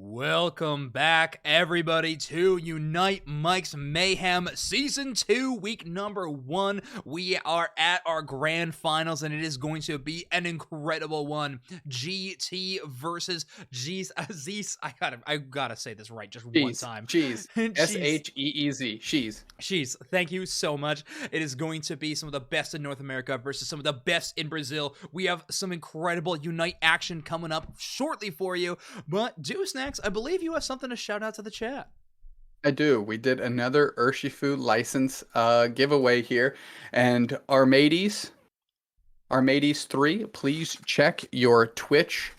Welcome back, everybody, to Unite Mike's Mayhem Season 2, week number 1. We are at our grand finals, and it is going to be an incredible one. GT versus XiS. I gotta say this right just one time. XiS. SHEEZ. XiS. XiS, thank you so much. It is going to be some of the best in North America versus some of the best in Brazil. We have some incredible Unite action coming up shortly for you, but Snacks, I believe you have something to shout out to the chat. I do. We did another Urshifu license giveaway here, and our mateys 3, please check your Twitch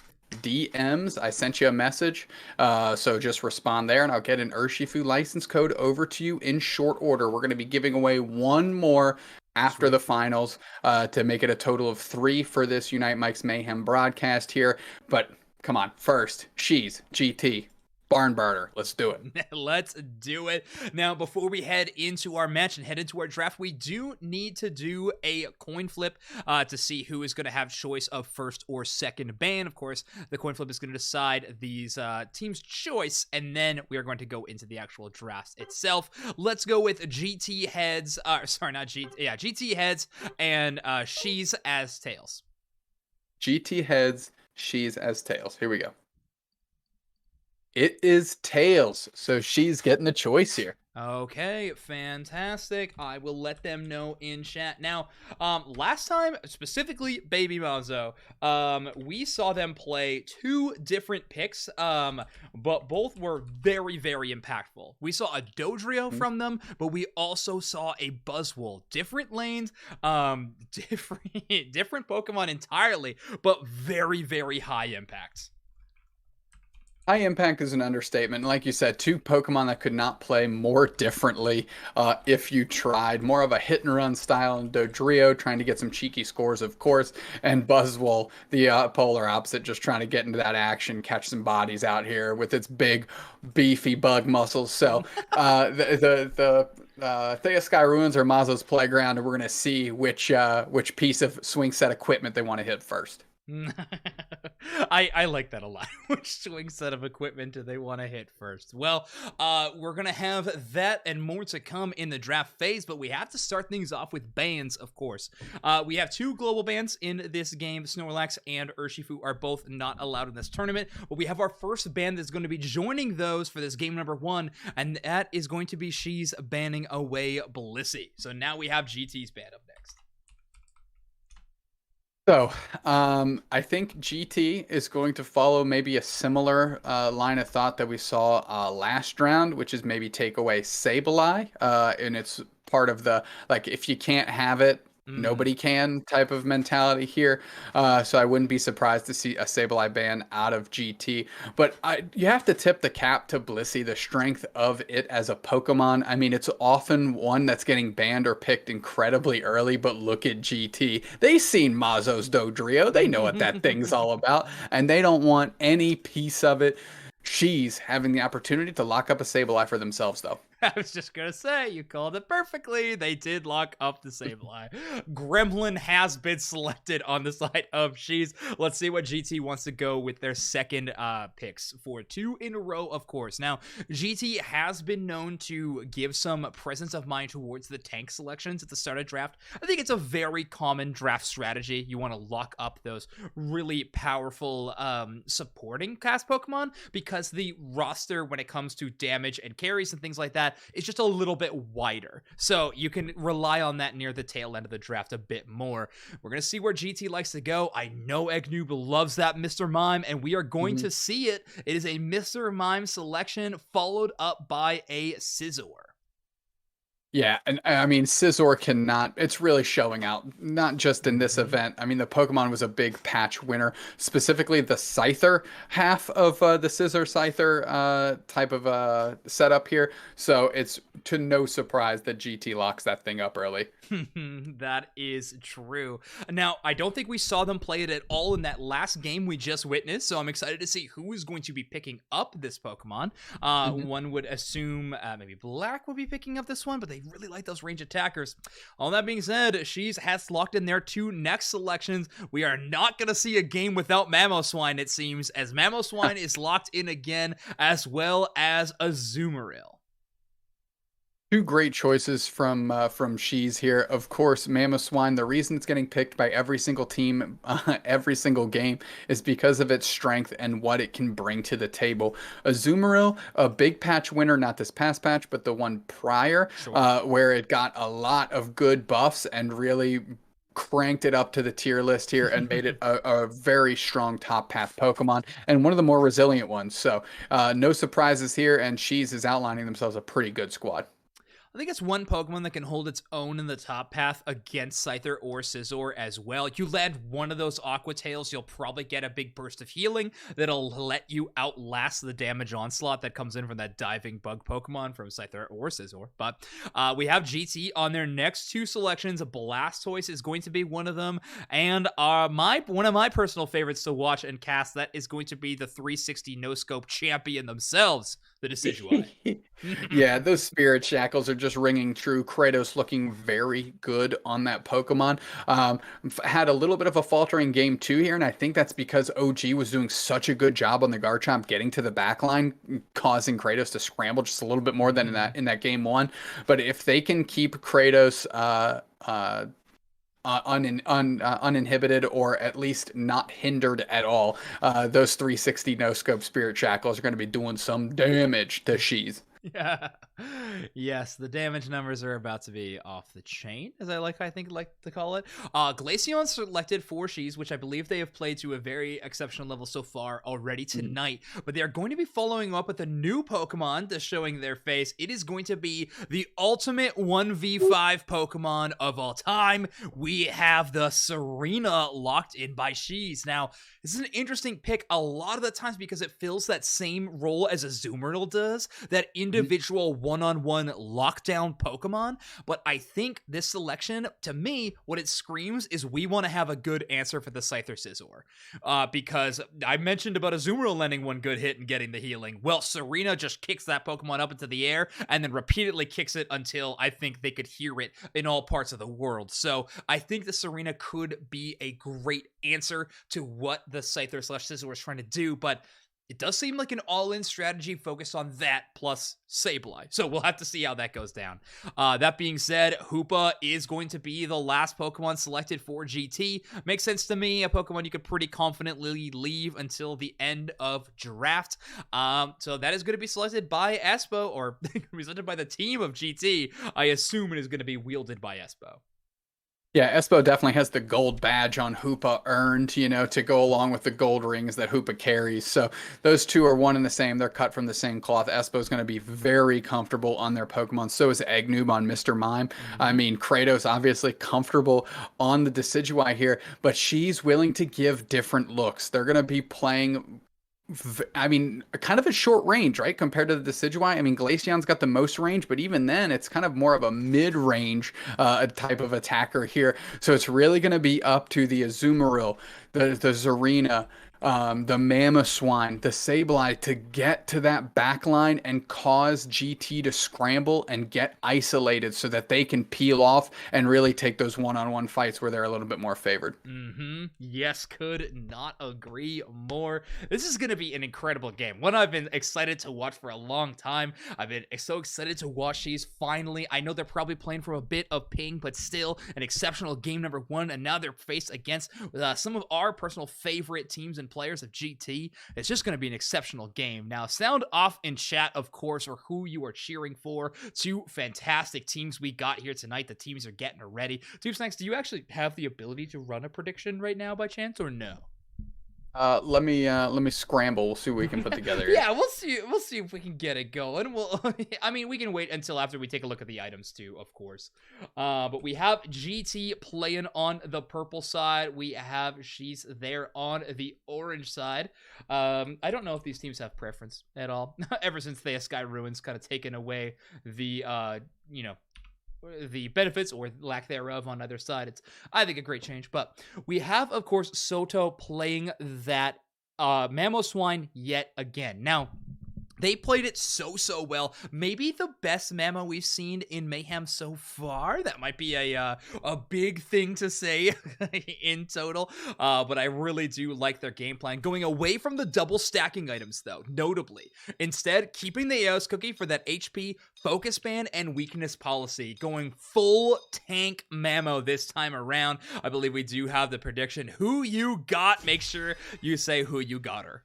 DMs. I sent you a message, so just respond there and I'll get an Urshifu license code over to you in short order. We're going to be giving away one more after the finals to make it a total of 3 for this Unite Mike's Mayhem broadcast here. But come on, first, XiS, GT, Barn Burner. Let's do it. Let's do it. Now, before we head into our match and head into our draft, we do need to do a coin flip to see who is going to have choice of first or second ban. Of course, the coin flip is going to decide these teams' choice, and then we are going to go into the actual draft itself. Let's go with GT heads. GT heads and XiS as tails. GT heads, XiS as tails. Here we go. It is tails, so she's getting the choice here. Okay, fantastic. I will let them know in chat. Now, last time, specifically Baby Mazo, we saw them play 2 different picks, but both were very, very impactful. We saw a Dodrio from them, but we also saw a Buzzwole. Different lanes, different Pokemon entirely, but very, very high impact. High impact is an understatement. Like you said, 2 Pokemon that could not play more differently if you tried. More of a hit and run style in Dodrio, trying to get some cheeky scores, of course, and Buzzwole, the polar opposite, just trying to get into that action, catch some bodies out here with its big, beefy bug muscles. So the Thea Sky Ruins are Mazo's playground, and we're going to see which piece of swing set equipment they want to hit first. I like that a lot. Which swing set of equipment do they want to hit first? Well, we're going to have that and more to come in the draft phase, but we have to start things off with bans, of course. We have 2 global bans in this game. Snorlax and Urshifu are both not allowed in this tournament, but we have our first ban that's going to be joining those for this game number 1, and that is going to be XiS banning away Blissey. So now we have GT's ban up next. So, I think GT is going to follow maybe a similar line of thought that we saw last round, which is maybe take away Sableye, and it's part of the, like, if you can't have it, nobody can type of mentality here. So I wouldn't be surprised to see a Sableye ban out of GT. But you have to tip the cap to Blissey, the strength of it as a Pokemon. I mean, it's often one that's getting banned or picked incredibly early, but look at GT. They've seen Mazo's Dodrio. They know what that thing's all about, and they don't want any piece of it. XiS having the opportunity to lock up a Sableye for themselves, though. I was just gonna say, you called it perfectly. They did lock up the Sableye. Gremlin has been selected on the side of XiS. Let's see what GT wants to go with their second picks for 2 in a row, of course. Now, GT has been known to give some presence of mind towards the tank selections at the start of draft. I think it's a very common draft strategy. You want to lock up those really powerful supporting cast Pokemon because the roster, when it comes to damage and carries and things like that, it's just a little bit wider. So you can rely on that near the tail end of the draft a bit more. We're going to see where GT likes to go. I know Eggnoob loves that Mr. Mime, and we are going to see it. It is a Mr. Mime selection followed up by a Scizor. Yeah, and I mean, Scizor cannot, it's really showing out, not just in this event. I mean, the Pokemon was a big patch winner, specifically the Scyther half of the Scizor Scyther type of setup here. So it's to no surprise that GT locks that thing up early. That is true. Now, I don't think we saw them play it at all in that last game we just witnessed, so I'm excited to see who is going to be picking up this Pokemon. One would assume maybe Black will be picking up this one, but they they really like those range attackers. All that being said, XiS has locked in their 2 next selections. We are not going to see a game without Mamoswine, it seems, as Mamoswine is locked in again, as well as Azumarill. Two great choices from XiS here. Of course, Mamoswine, the reason it's getting picked by every single team, every single game, is because of its strength and what it can bring to the table. Azumarill, a big patch winner, not this past patch, but the one prior, Sure. where it got a lot of good buffs and really cranked it up to the tier list here and made it a very strong top path Pokemon and one of the more resilient ones. So no surprises here, and XiS is outlining themselves a pretty good squad. I think it's one Pokemon that can hold its own in the top path against Scyther or Scizor as well. You land one of those Aqua Tails, you'll probably get a big burst of healing that'll let you outlast the damage onslaught that comes in from that diving bug Pokemon from Scyther or Scizor. But we have GT on their next 2 selections. Blastoise is going to be one of them, and one of my personal favorites to watch and cast, that is going to be the 360 no-scope champion themselves, the Decidueye. Yeah, those spirit shackles are just ringing true. Kratos looking very good on that Pokemon. Had a little bit of a faltering game 2 here, and I think that's because OG was doing such a good job on the Garchomp getting to the back line, causing Kratos to scramble just a little bit more than in that game 1. But if they can keep Kratos uninhibited, or at least not hindered at all, those 360 no scope spirit shackles are going to be doing some damage to XiS. Yeah. Yes, the damage numbers are about to be off the chain, as I think to call it. Glaceon selected for XiS, which I believe they have played to a very exceptional level so far already tonight. But they are going to be following up with a new Pokemon that's showing their face. It is going to be the ultimate 1v5 Pokemon of all time. We have the Serena locked in by XiS. Now, this is an interesting pick a lot of the times because it fills that same role as Azumarill does, that individual one-on-one lockdown Pokemon. But I think this selection, to me, what it screams is we want to have a good answer for the Scyther Scizor. Because I mentioned about Azumarill landing one good hit and getting the healing. Well, Serena just kicks that Pokemon up into the air and then repeatedly kicks it until I think they could hear it in all parts of the world. So I think the Serena could be a great answer to what the Scyther / Scizor is trying to do, but it does seem like an all-in strategy focused on that plus Sableye. So we'll have to see how that goes down. That being said, Hoopa is going to be the last Pokemon selected for GT. Makes sense to me. A Pokemon you could pretty confidently leave until the end of draft. So that is going to be selected by Espo, or selected by the team of GT. I assume it is going to be wielded by Espo. Yeah, Espo definitely has the gold badge on Hoopa earned, to go along with the gold rings that Hoopa carries. So those two are one and the same. They're cut from the same cloth. Espo's going to be very comfortable on their Pokemon. So is Eggnoob on Mr. Mime. I mean, Kratos obviously comfortable on the Decidueye here, but she's willing to give different looks. They're going to be playing, I mean, kind of a short range, right? Compared to the Decidueye. I mean, Glaceon's got the most range, but even then, it's kind of more of a mid-range type of attacker here. So it's really going to be up to the Azumarill, the Zarina, the Mamoswine, the Sableye to get to that back line and cause GT to scramble and get isolated so that they can peel off and really take those one-on-one fights where they're a little bit more favored. Yes, could not agree more. This is going to be an incredible game. One I've been excited to watch for a long time. I've been so excited to watch these finally. I know they're probably playing from a bit of ping, but still an exceptional game number 1. And now they're faced against some of our personal favorite teams and players of GT. It's just going to be an exceptional game. Now, sound off in chat, of course, or who you are cheering for. 2 fantastic teams we got here tonight. The teams are getting ready. Tube Snacks, do you actually have the ability to run a prediction right now by chance, or no? Let me scramble. We'll see what we can put together here. Yeah, we'll see if we can get it going. I mean, we can wait until after we take a look at the items too, of course. But we have GT playing on the purple side. We have XiS there on the orange side. I don't know if these teams have preference at all. Ever since the Sky Ruins kind of taken away the the benefits or lack thereof on either side. It's, I think, a great change. But we have, of course, Soto playing that Mamoswine yet again. Now, They played it so well. Maybe the best Mamo we've seen in Mayhem so far. That might be a big thing to say in total. But I really do like their game plan. Going away from the double stacking items, though, notably. Instead, keeping the Eos Cookie for that HP, focus band, and weakness policy. Going full tank Mamo this time around. I believe we do have the prediction. Who you got? Make sure you say who you got her.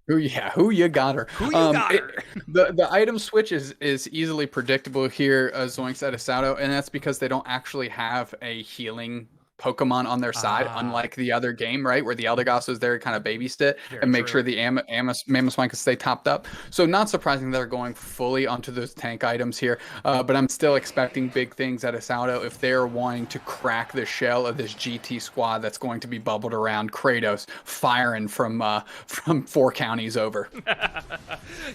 Who you got her. Who you got her. The item switch is easily predictable here, Zoinks at Asauto, and that's because they don't actually have a healing Pokemon on their side, unlike the other game, right, where the Eldegoss was there to kind of babysit and make sure the Mamoswine could stay topped up. So not surprising they're going fully onto those tank items here, but I'm still expecting big things at Asauto if they're wanting to crack the shell of this GT squad that's going to be bubbled around Kratos firing from 4 counties over.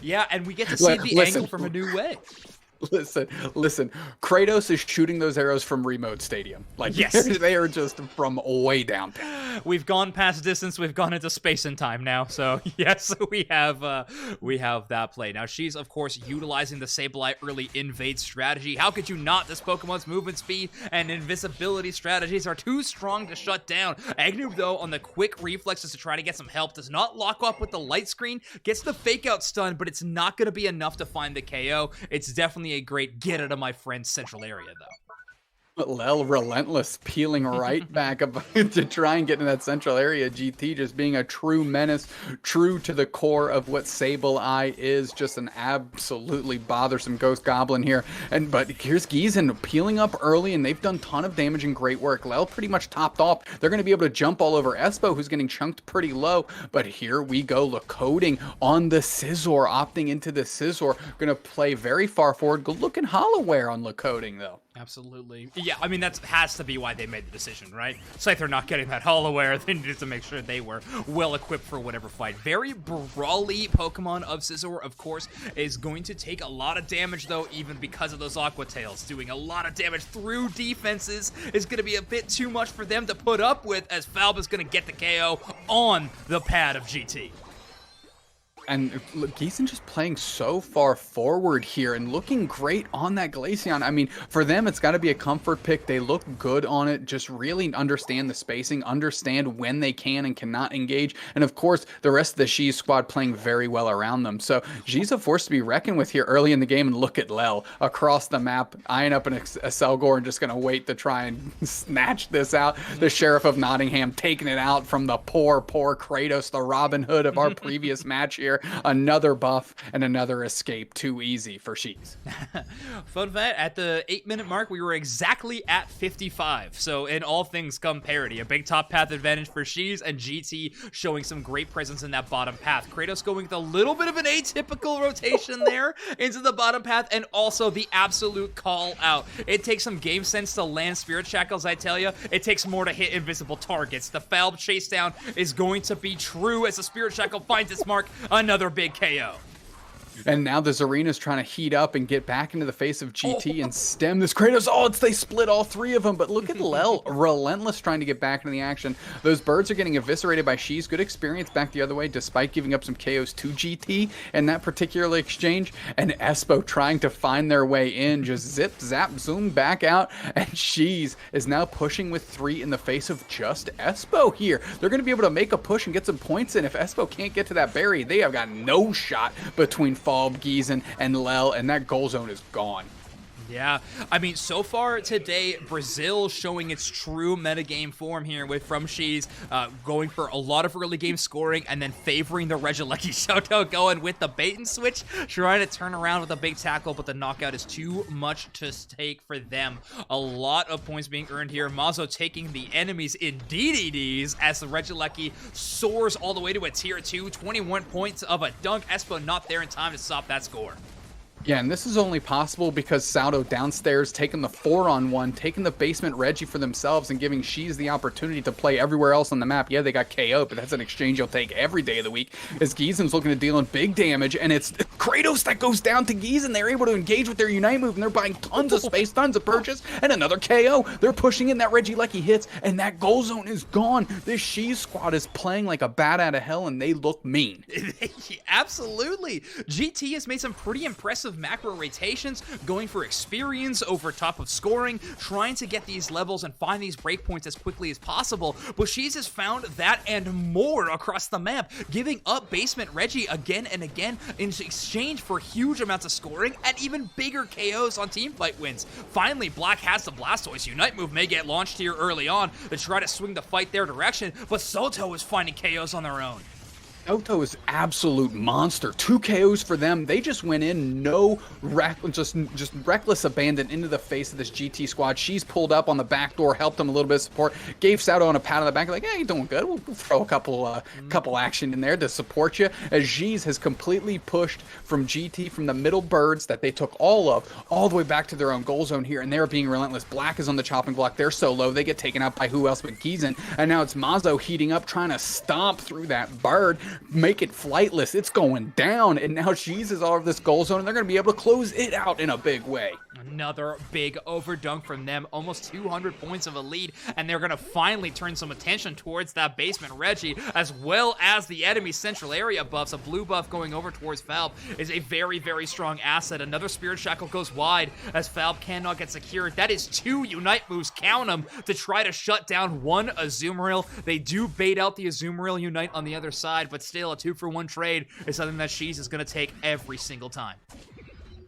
Yeah, and we get to see the angle from a new way. Listen. Kratos is shooting those arrows from remote stadium. Like, yes, they are just from way down there. We've gone past distance. We've gone into space and time now. So yes, we have that play. Now she's of course utilizing the Sableye early invade strategy. How could you not? This Pokemon's movement speed and invisibility strategies are too strong to shut down. Agnew though on the quick reflexes to try to get some help does not lock up with the light screen. Gets the fake out stun, but it's not going to be enough to find the KO. It's definitely a great get out of my friend's central area though. Lel relentless, peeling right back up to try and get in that central area. GT just being a true menace, true to the core of what Sableye is, just an absolutely bothersome Ghost Goblin here. But here's XiS peeling up early, and they've done a ton of damage and great work. Lel pretty much topped off. They're going to be able to jump all over Espo, who's getting chunked pretty low. But here we go, Lakoding on the Scizor, opting into the Scizor. Going to play very far forward. Good looking Hollowware on Lakoding, though. Absolutely. Yeah, I mean, that has to be why they made the decision, right? Scyther not getting that Hollowware, they needed to make sure they were well-equipped for whatever fight. Very brawly Pokemon of Scizor, of course, is going to take a lot of damage, though, even because of those Aqua Tails. Doing a lot of damage through defenses is going to be a bit too much for them to put up with, as Falba's going to get the KO on the pad of GT. And XiS just playing so far forward here and looking great on that Glaceon. I mean, for them, it's got to be a comfort pick. They look good on it, just really understand the spacing, understand when they can and cannot engage. And of course, the rest of the XiS squad playing very well around them. So XiS a force to be reckoned with here early in the game. And look at Lel across the map, eyeing up a Selgor and just going to wait to try and snatch this out. The Sheriff of Nottingham taking it out from the poor Kratos, the Robin Hood of our previous match here. Another buff and another escape. Too easy for XiS. Fun fact, at the 8-minute mark, we were exactly at 55. So in all things come parity. A big top path advantage for XiS, and GT showing some great presence in that bottom path. Kratos going with a little bit of an atypical rotation there into the bottom path, and also the absolute call out. It takes some game sense to land Spirit Shackles, I tell you. It takes more to hit invisible targets. The Falb chase down is going to be true as the Spirit Shackle finds its mark. Another big KO. And now the Zarina's trying to heat up and get back into the face of GT and stem this Kratos. Oh, they split all 3 of them. But look at Lel, relentless trying to get back into the action. Those birds are getting eviscerated by XiS. Good experience back the other way, despite giving up some KOs to GT in that particular exchange. And Espo trying to find their way in, just zip, zap, zoom back out. And XiS is now pushing with 3 in the face of just Espo here. They're going to be able to make a push and get some points in. If Espo can't get to that berry, they have got no shot between Falb, XiS, and Lel, and that goal zone is gone. Yeah, I mean, so far today, Brazil showing its true metagame form here from XiS, going for a lot of early game scoring and then favoring the Regieleki Shoto, going with the bait and switch, trying to turn around with a big tackle, but the knockout is too much to take for them. A lot of points being earned here. Mazo taking the enemies in DDDs as the Regieleki soars all the way to a tier 2, 21 points of a dunk. Espo not there in time to stop that score. Yeah, and this is only possible because Saldo downstairs taking the 4-on-1, taking the basement Reggie for themselves, and giving XiS the opportunity to play everywhere else on the map. Yeah, they got KO, but that's an exchange you'll take every day of the week, as Gizen's looking to deal in big damage, and it's Kratos that goes down to Gizen. They're able to engage with their Unite move, and they're buying tons of space, tons of purchase, and another KO. They're pushing in that Reggie Lecky hits, and that goal zone is gone. This XiS squad is playing like a bat out of hell, and they look mean. Absolutely. GT has made some pretty impressive macro rotations, going for experience over top of scoring, trying to get these levels and find these breakpoints as quickly as possible. But XiS has found that and more across the map, giving up basement Reggie again and again in exchange for huge amounts of scoring and even bigger KOs on teamfight wins. Finally, Black has the Blastoise. Unite move may get launched here early on to try to swing the fight their direction, but Soto is finding KOs on their own. Soto is absolute monster. 2 KOs for them. They just went in, just reckless abandon into the face of this GT squad. She's pulled up on the back door, helped them a little bit of support, gave Soto a pat on the back, like, hey, you're doing good. We'll throw a couple action in there to support you. As XiS has completely pushed from GT, from the middle birds that they took all the way back to their own goal zone here, and they're being relentless. Black is on the chopping block. They're so low. They get taken out by who else but Gizen, and now it's Mazo heating up, trying to stomp through that bird, make it flightless. It's going down, and now XiS is all over this goal zone, and they're going to be able to close it out in a big way. Another big overdunk from them, almost 200 points of a lead, and they're going to finally turn some attention towards that basement Reggie, as well as the enemy central area buffs. A blue buff going over towards Falb is a very, very strong asset. Another Spirit Shackle goes wide as Falb cannot get secured. That is 2 Unite moves, count them, to try to shut down one Azumarill. They do bait out the Azumarill Unite on the other side, but still a 2-for-1 trade is something that XiS is going to take every single time.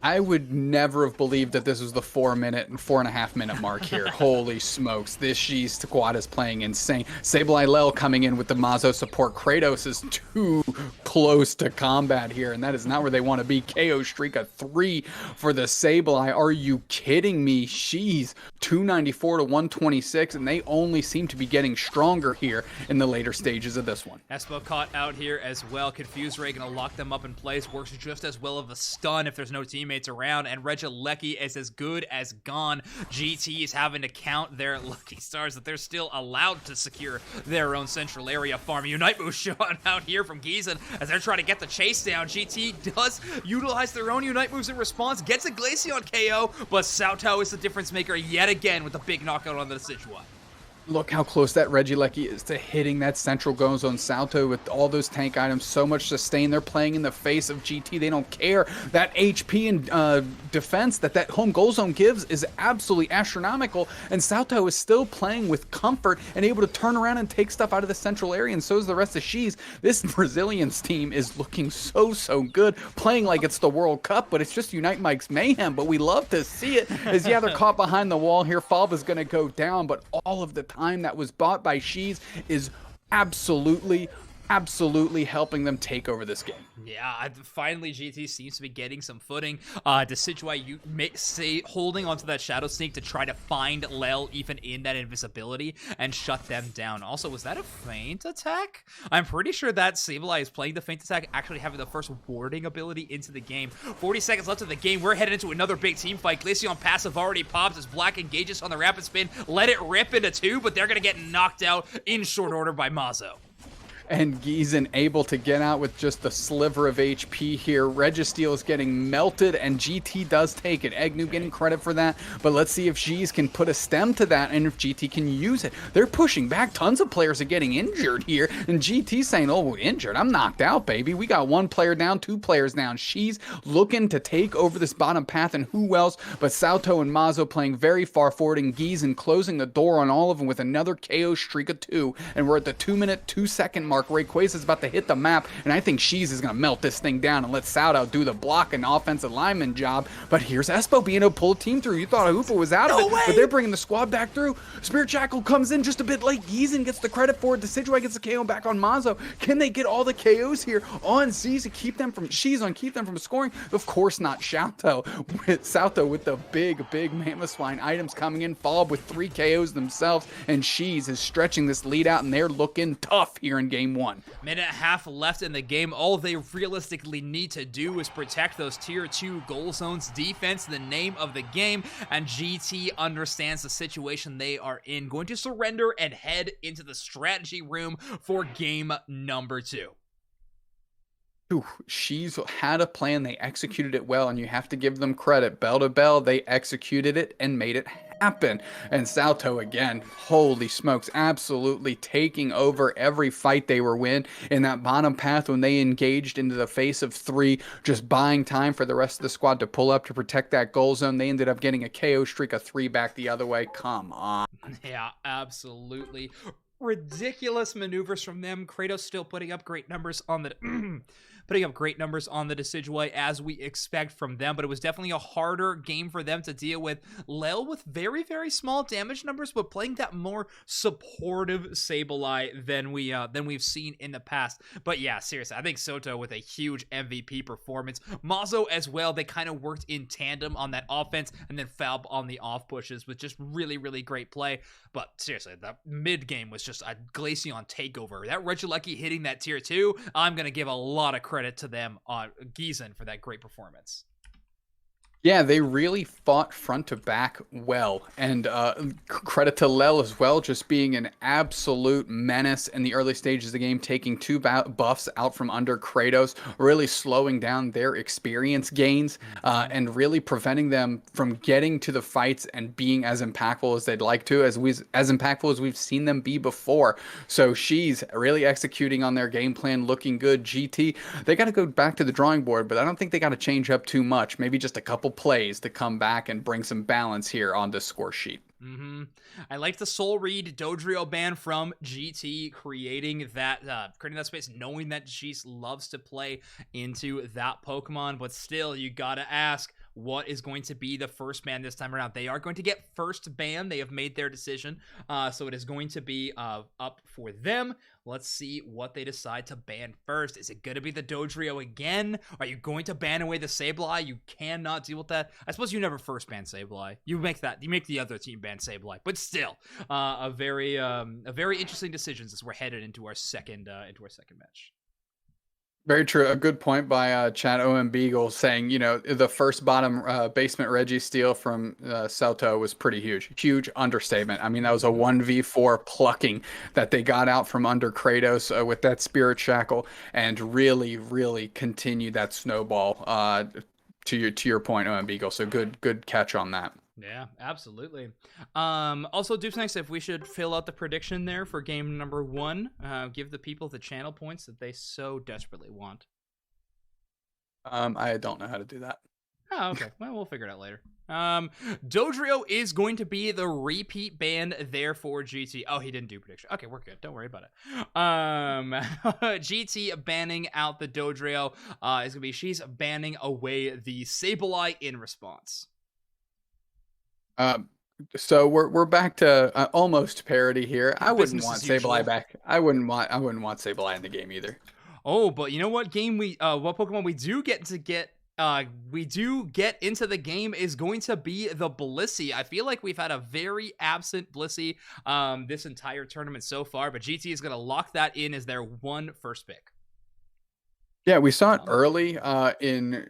I would never have believed that this was the 4-minute and 4.5-minute mark here. Holy smokes, this XiS squad is playing insane. Sableye Lel coming in with the Mazo support. Kratos is too close to combat here, and that is not where they want to be. KO streak of 3 for the Sableye. Are you kidding me? XiS 294 to 126, and they only seem to be getting stronger here in the later stages of this one. Espo caught out here as well. Confuse Ray gonna lock them up in place. Works just as well of a stun if there's no teammates around, and Regieleki is as good as gone. GT is having to count their lucky stars that they're still allowed to secure their own central area farm. Unite move shot out here from Gizen as they're trying to get the chase down. GT does utilize their own Unite moves in response, gets a Glaceon KO, but Saoto is the difference maker yet again with a big knockout on the Decidueye. Look how close that Regieleki is to hitting that central goal zone. Salto with all those tank items, so much sustain. They're playing in the face of GT. They don't care. That HP and defense that home goal zone gives is absolutely astronomical, and Salto is still playing with comfort and able to turn around and take stuff out of the central area, and so is the rest of XiS. This Brazilians team is looking so good, playing like it's the World Cup, but it's just Unite Mike's Mayhem, but we love to see it, as yeah, they're caught behind the wall here. Falb is going to go down, but all of the time that was bought by XiS is absolutely helping them take over this game. Yeah, finally GT seems to be getting some footing. Decidueye, you may say, holding onto that Shadow Sneak to try to find Lel even in that invisibility and shut them down. Also, was that a feint attack? I'm pretty sure that Sableye is playing the feint attack, actually having the first warding ability into the game. 40 seconds left of the game. We're headed into another big team fight. Glaceon passive already pops as Black engages on the rapid spin. Let it rip into 2, but they're going to get knocked out in short order by Mazo. And Gizen able to get out with just a sliver of HP here. Registeel is getting melted, and GT does take it. Eggnoob getting credit for that, but let's see if XiS can put a stem to that and if GT can use it. They're pushing back. Tons of players are getting injured here, and GT saying, oh, injured? I'm knocked out, baby. We got 1 player down, 2 players down. XiS looking to take over this bottom path, and who else but Salto and Mazo playing very far forward, and Gizen closing the door on all of them with another KO streak of 2, and we're at the 2-minute, 2-second mark. Rayquaza is about to hit the map, and I think XiS is going to melt this thing down and let Saldo do the block and offensive lineman job. But here's Espo being able to pull a team through. You thought Hoofa was out of it, but they're bringing the squad back through. Spirit Shackle comes in just a bit late. Gizen gets the credit for it. Decidueye gets the KO back on Mazo. Can they get all the KOs here on XiS to keep them from keep them from scoring? Of course not. Salto with the big Mammoth Swine items coming in. Falb with 3 KOs themselves, and XiS is stretching this lead out, and they're looking tough here in game game one. Minute and a half left in the game. All they realistically need to do is protect those tier 2 goal zones. Defense, the name of the game, and GT understands the situation they are in. Going to surrender and head into the strategy room for game number 2. She's had a plan. They executed it well, and you have to give them credit. Bell to bell, they executed it and made it happen. And Salto, again, holy smokes, absolutely taking over every fight they were in that bottom path when they engaged into the face of 3, just buying time for the rest of the squad to pull up to protect that goal zone. They ended up getting a KO streak of 3 back the other way. Come on. Yeah, absolutely. Ridiculous maneuvers from them. Kratos still putting up great numbers on the Decidueye, as we expect from them, but it was definitely a harder game for them to deal with. Lel with very, very small damage numbers, but playing that more supportive Sableye than we've seen in the past. But yeah, seriously, I think Soto with a huge MVP performance. Mazo as well, they kind of worked in tandem on that offense, and then Falb on the off pushes with just really, really great play. But seriously, the mid game was just a Glaceon takeover. That Regieleki hitting that tier 2, I'm going to give a lot of credit to them on Gießen for that great performance. Yeah, they really fought front to back well, and credit to Lel as well, just being an absolute menace in the early stages of the game, taking 2 buffs out from under Kratos, really slowing down their experience gains, and really preventing them from getting to the fights and being as impactful as they'd like to, as impactful as we've seen them be before. So she's really executing on their game plan, looking good. GT, they got to go back to the drawing board, but I don't think they got to change up too much. Maybe just a couple plays to come back and bring some balance here on the score sheet. I like the Soul Reed Dodrio ban from GT, creating that space, knowing that GiS loves to play into that Pokemon, but still, you gotta ask, what is going to be the first ban this time around? They are going to get first ban. They have made their decision, so it is going to be up for them. Let's see what they decide to ban first. Is it going to be the Dodrio again? Are you going to ban away the Sableye? You cannot deal with that. I suppose you never first ban Sableye. You make the other team ban Sableye, but still, a very interesting decisions as we're headed into our second match. Very true. A good point by Chad O.M. Beagle saying, the first bottom basement Registeel from Salto was pretty huge. Huge understatement. I mean, that was a 1v4 plucking that they got out from under Kratos with that Spirit Shackle, and really, really continued that snowball to your point, O.M. Beagle. So good catch on that. Yeah, absolutely. Also, Dupes Next, if we should fill out the prediction there for game number 1, give the people the channel points that they so desperately want. I don't know how to do that. Oh, okay. Well, we'll figure it out later. Dodrio is going to be the repeat ban there for GT. Oh, he didn't do prediction. Okay, we're good. Don't worry about it. GT banning out the Dodrio is going to be she's banning away the Sableye in response. So we're back to almost parity here. I wouldn't want Sableye back. I wouldn't want Sableye in the game either. Oh, but you know what what Pokemon we do get into the game is going to be the Blissey. I feel like we've had a very absent Blissey this entire tournament so far, but GT is going to lock that in as their first pick. Yeah, we saw it early in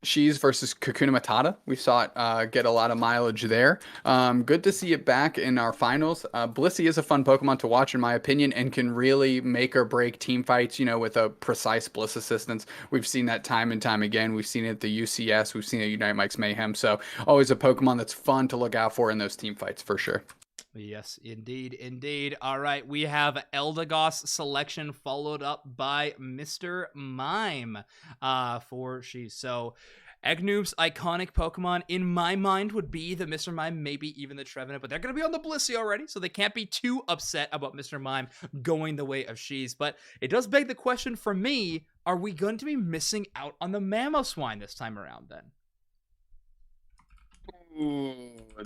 XiS versus Kakuna Matata. We saw it get a lot of mileage there. Good to see it back in our finals. Blissey is a fun Pokemon to watch, in my opinion, and can really make or break team fights, with a precise Bliss assistance. We've seen that time and time again. We've seen it at the UCS. We've seen it at Unite Mike's Mayhem. So always a Pokemon that's fun to look out for in those team fights, for sure. Yes, indeed. All right, we have Eldegoss selection followed up by Mr. Mime for XiS. So Egnoob's iconic Pokemon, in my mind, would be the Mr. Mime, maybe even the Trevenant, but they're going to be on the Blissey already, so they can't be too upset about Mr. Mime going the way of XiS. But it does beg the question for me, are we going to be missing out on the Mamoswine this time around then? Ooh,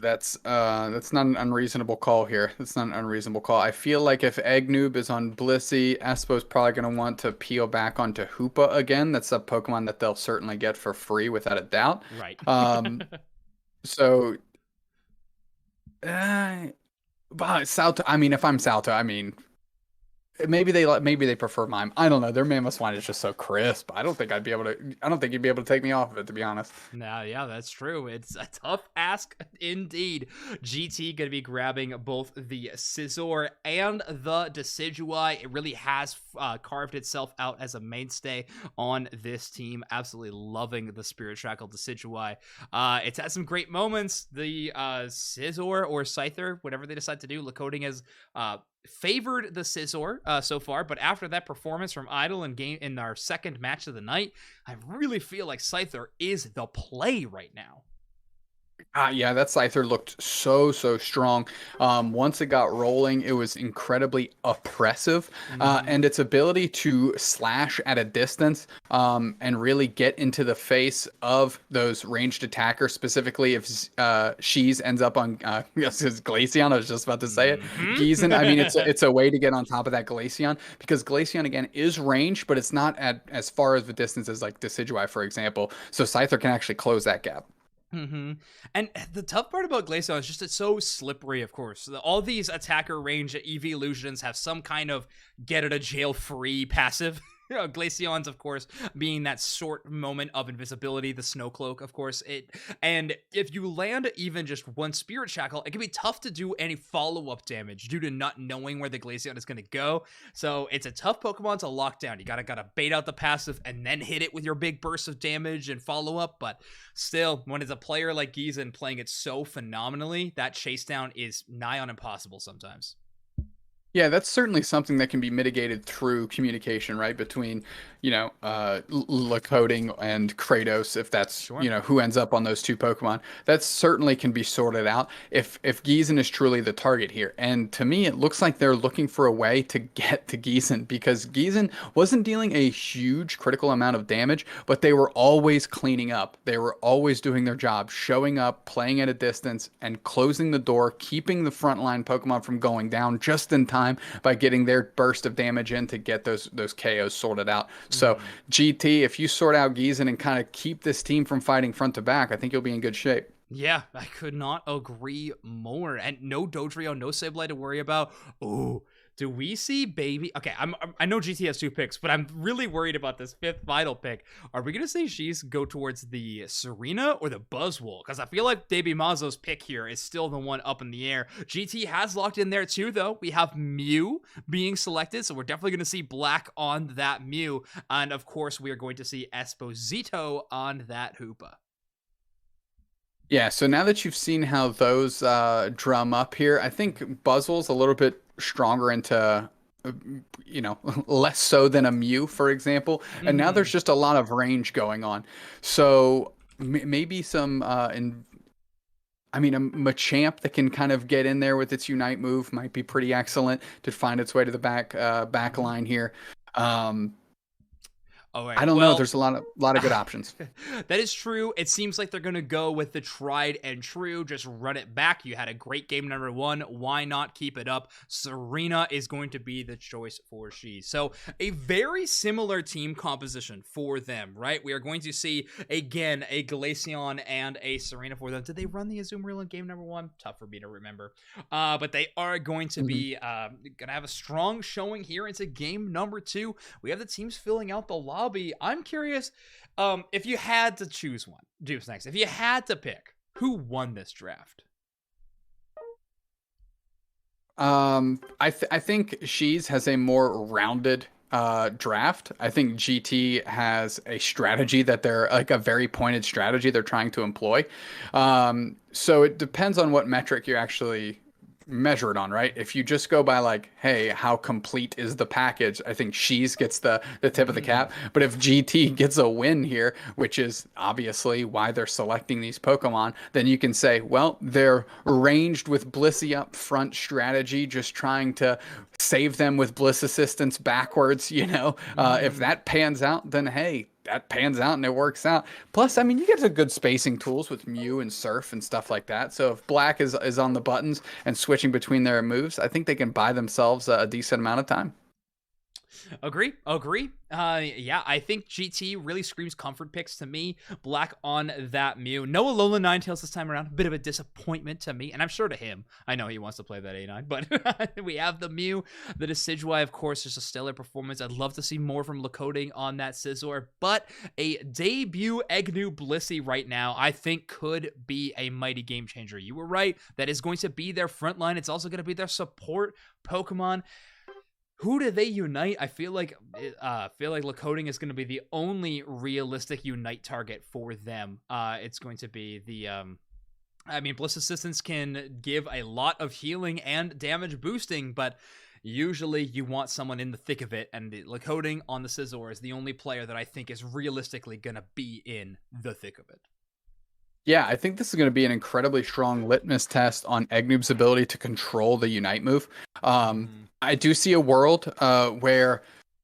that's not an unreasonable call here. That's not an unreasonable call. I feel like if Eggnoob is on Blissey, Espo's probably going to want to peel back onto Hoopa again. That's a Pokemon that they'll certainly get for free without a doubt. Right. So, but Salto, I mean, if I'm Salto, maybe they prefer mime. I don't know. Their Mammoth Swine is just so crisp. I don't think I'd be able to. I don't think you'd be able to take me off of it, to be honest. Nah, yeah, that's true. It's a tough ask indeed. GT going to be grabbing both the Scizor and the Decidueye. It really has carved itself out as a mainstay on this team. Absolutely loving the Spirit Shackle Decidueye. It's had some great moments. The Scizor or Scyther, whatever they decide to do, Lakoting has favored the Scizor so far, but after that performance from Idol in our second match of the night, I really feel like Scyther is the play right now. Yeah, that Scyther looked so strong. Once it got rolling, it was incredibly oppressive, Mm-hmm. and its ability to slash at a distance and really get into the face of those ranged attackers. Specifically, if Shees ends up on yes, it's Glaceon. I was just about to say it. Giesen. I mean, Mm-hmm. it's a way to get on top of that Glaceon because Glaceon again is ranged, but it's not at as far of a distance as like Decidueye, for example. So Scyther can actually close that gap. Mm-hmm. And the tough part about Glaceon is just it's so slippery, of course. All these attacker range EV illusions have some kind of get out of jail free passive. Glaceon's, of course, being that short moment of invisibility, the snow cloak, of course. And if you land even just one Spirit Shackle, it can be tough to do any follow-up damage due to not knowing where the Glaceon is going to go. So it's a tough Pokemon to lock down. You gotta bait out the passive and then hit it with your big burst of damage and follow-up. But still, when it's a player like Giesen playing it so phenomenally, that chase down is nigh on impossible sometimes. Yeah, that's certainly something that can be mitigated through communication, right? Between, Lakoding and Kratos, if that's, Sure. who ends up on those two Pokemon. That certainly can be sorted out if Giesen is truly the target here. And to me, it looks like they're looking for a way to get to Giesen because Giesen wasn't dealing a huge critical amount of damage, but they were always cleaning up. They were always doing their job, showing up, playing at a distance, and closing the door, keeping the frontline Pokemon from going down just in time by getting their burst of damage in to get those KOs sorted out. So Mm-hmm. GT, if you sort out Giesen and kind of keep this team from fighting front to back, I think you'll be in good shape. Yeah, I could not agree more. And no Dodrio, no Sableye to worry about. Oh, do we see baby? Okay, I know GT has two picks, but I'm really worried about this fifth vital pick. Are we gonna see she's go towards the Serena or the Buzzwole? Because I feel like Baby Mazo's pick here is still the one up in the air. GT has locked in there too, though. We have Mew being selected, so we're definitely gonna see black on that Mew, and of course we are going to see Esposito on that Hoopa. Yeah, so now that you've seen how those drum up here, I think Buzzwole's a little bit stronger into, less so than a Mew, for example. And now Mm-hmm. there's just a lot of range going on. So maybe some, a Machamp that can kind of get in there with its Unite move might be pretty excellent to find its way to the back Mm-hmm. line here. Um, All I right. don't know. Well, There's a lot of good options. that is true. It seems like they're going to go with the tried and true. Just run it back. You had a great game number one. Why not keep it up? Serena is going to be the choice for she. So, a very similar team composition for them, right? We are going to see, again, a Glaceon and a Serena for them. Did they run the Azumarill in game number one? Tough for me to remember. But they are going to Mhm. be going to have a strong showing here into game number two. We have the teams filling out the lobby. I'm curious, if you had to choose one, Juice next. If you had to pick, who won this draft? I think She's has a more rounded draft. I think GT has a strategy that they're like a very pointed strategy they're trying to employ. So it depends on what metric you actually measure it on, right? If you just go by like, hey, how complete is the package? I think She's gets the tip of the Mm-hmm. cap. But if GT gets a win here, which is obviously why they're selecting these Pokemon, then you can say, well, they're ranged with Blissey up front strategy, just trying to save them with Bliss assistance backwards. If Mm-hmm. that pans out, then hey, that pans out and it works out. Plus, I mean, you get some good spacing tools with Mew and Surf and stuff like that. So if Black is on the buttons and switching between their moves, I think they can buy themselves a decent amount of time. Agree. Yeah, I think GT really screams comfort picks to me. Black on that Mew. No Alola Ninetales this time around. A bit of a disappointment to me, and I'm sure to him. I know he wants to play that A9, but we have the Mew. The Decidueye, of course, is a stellar performance. I'd love to see more from Lakoding on that Scizor, but a debut Egnu Blissey right now, I think could be a mighty game changer. You were right. That is going to be their front line. It's also going to be their support Pokemon. Who do they unite? I feel like Lakoding is going to be the only realistic unite target for them. It's going to be the Bliss Assistance can give a lot of healing and damage boosting, but usually you want someone in the thick of it, and the Lakoding on the Scizor is the only player that I think is realistically going to be in the thick of it. Yeah, I think this is going to be an incredibly strong litmus test on Egnoob's ability to control the Unite move. I do see a world where,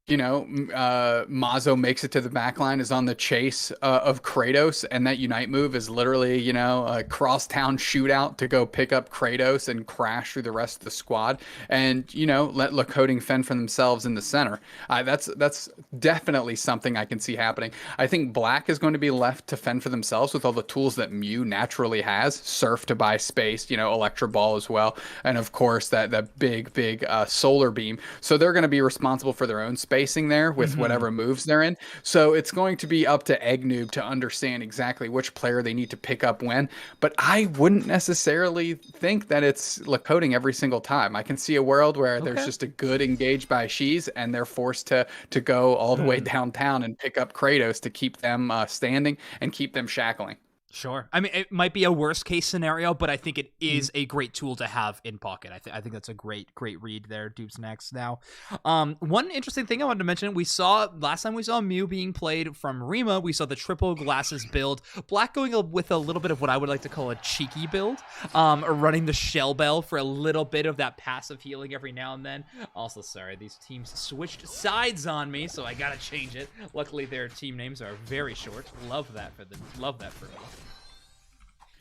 Mazo makes it to the backline, is on the chase of Kratos, and that Unite move is literally, a crosstown shootout to go pick up Kratos and crash through the rest of the squad, and let Lakoding fend for themselves in the center. That's definitely something I can see happening. I think Black is going to be left to fend for themselves with all the tools that Mew naturally has: Surf to buy space, Electro Ball as well, and of course that big Solar Beam. So they're going to be responsible for their own spacing there with whatever moves they're in. So it's going to be up to Eggnoob to understand exactly which player they need to pick up when. But I wouldn't necessarily think that it's Lakoding every single time. I can see a world where there's just a good engage by XiS, and they're forced to go all the way downtown and pick up Kratos to keep them standing and keep them shackling. Sure. I mean, it might be a worst case scenario, but I think it is a great tool to have in pocket. I think that's a great read there. Dupe's next now. One interesting thing I wanted to mention, last time we saw Mew being played from Rima, we saw the triple glasses build. Black going with a little bit of what I would like to call a cheeky build, running the Shell Bell for a little bit of that passive healing every now and then. Also, sorry, these teams switched sides on me, so I gotta change it. Luckily, their team names are very short. Love that for them. Love that for me.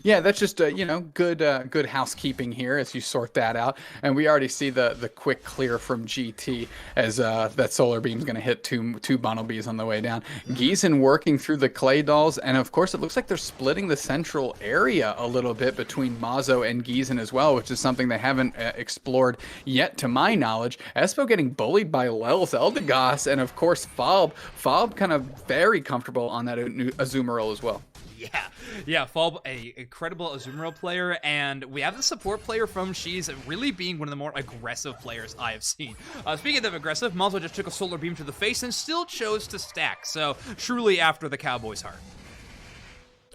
Yeah, that's just good housekeeping here as you sort that out. And we already see the quick clear from GT as that Solar Beam's going to hit two Bunnelbees on the way down. Giesen working through the Clay Dolls, and of course it looks like they're splitting the central area a little bit between Mazo and Giesen as well, which is something they haven't explored yet to my knowledge. Espo getting bullied by Lels Eldegoss, and of course Fob kind of very comfortable on that Azumarill as well. Yeah, Fob, a incredible Azumarill player, and we have the support player from XiS really being one of the more aggressive players I have seen. Speaking of aggressive, Mazo just took a Solar Beam to the face and still chose to stack, so truly after the Cowboys' heart.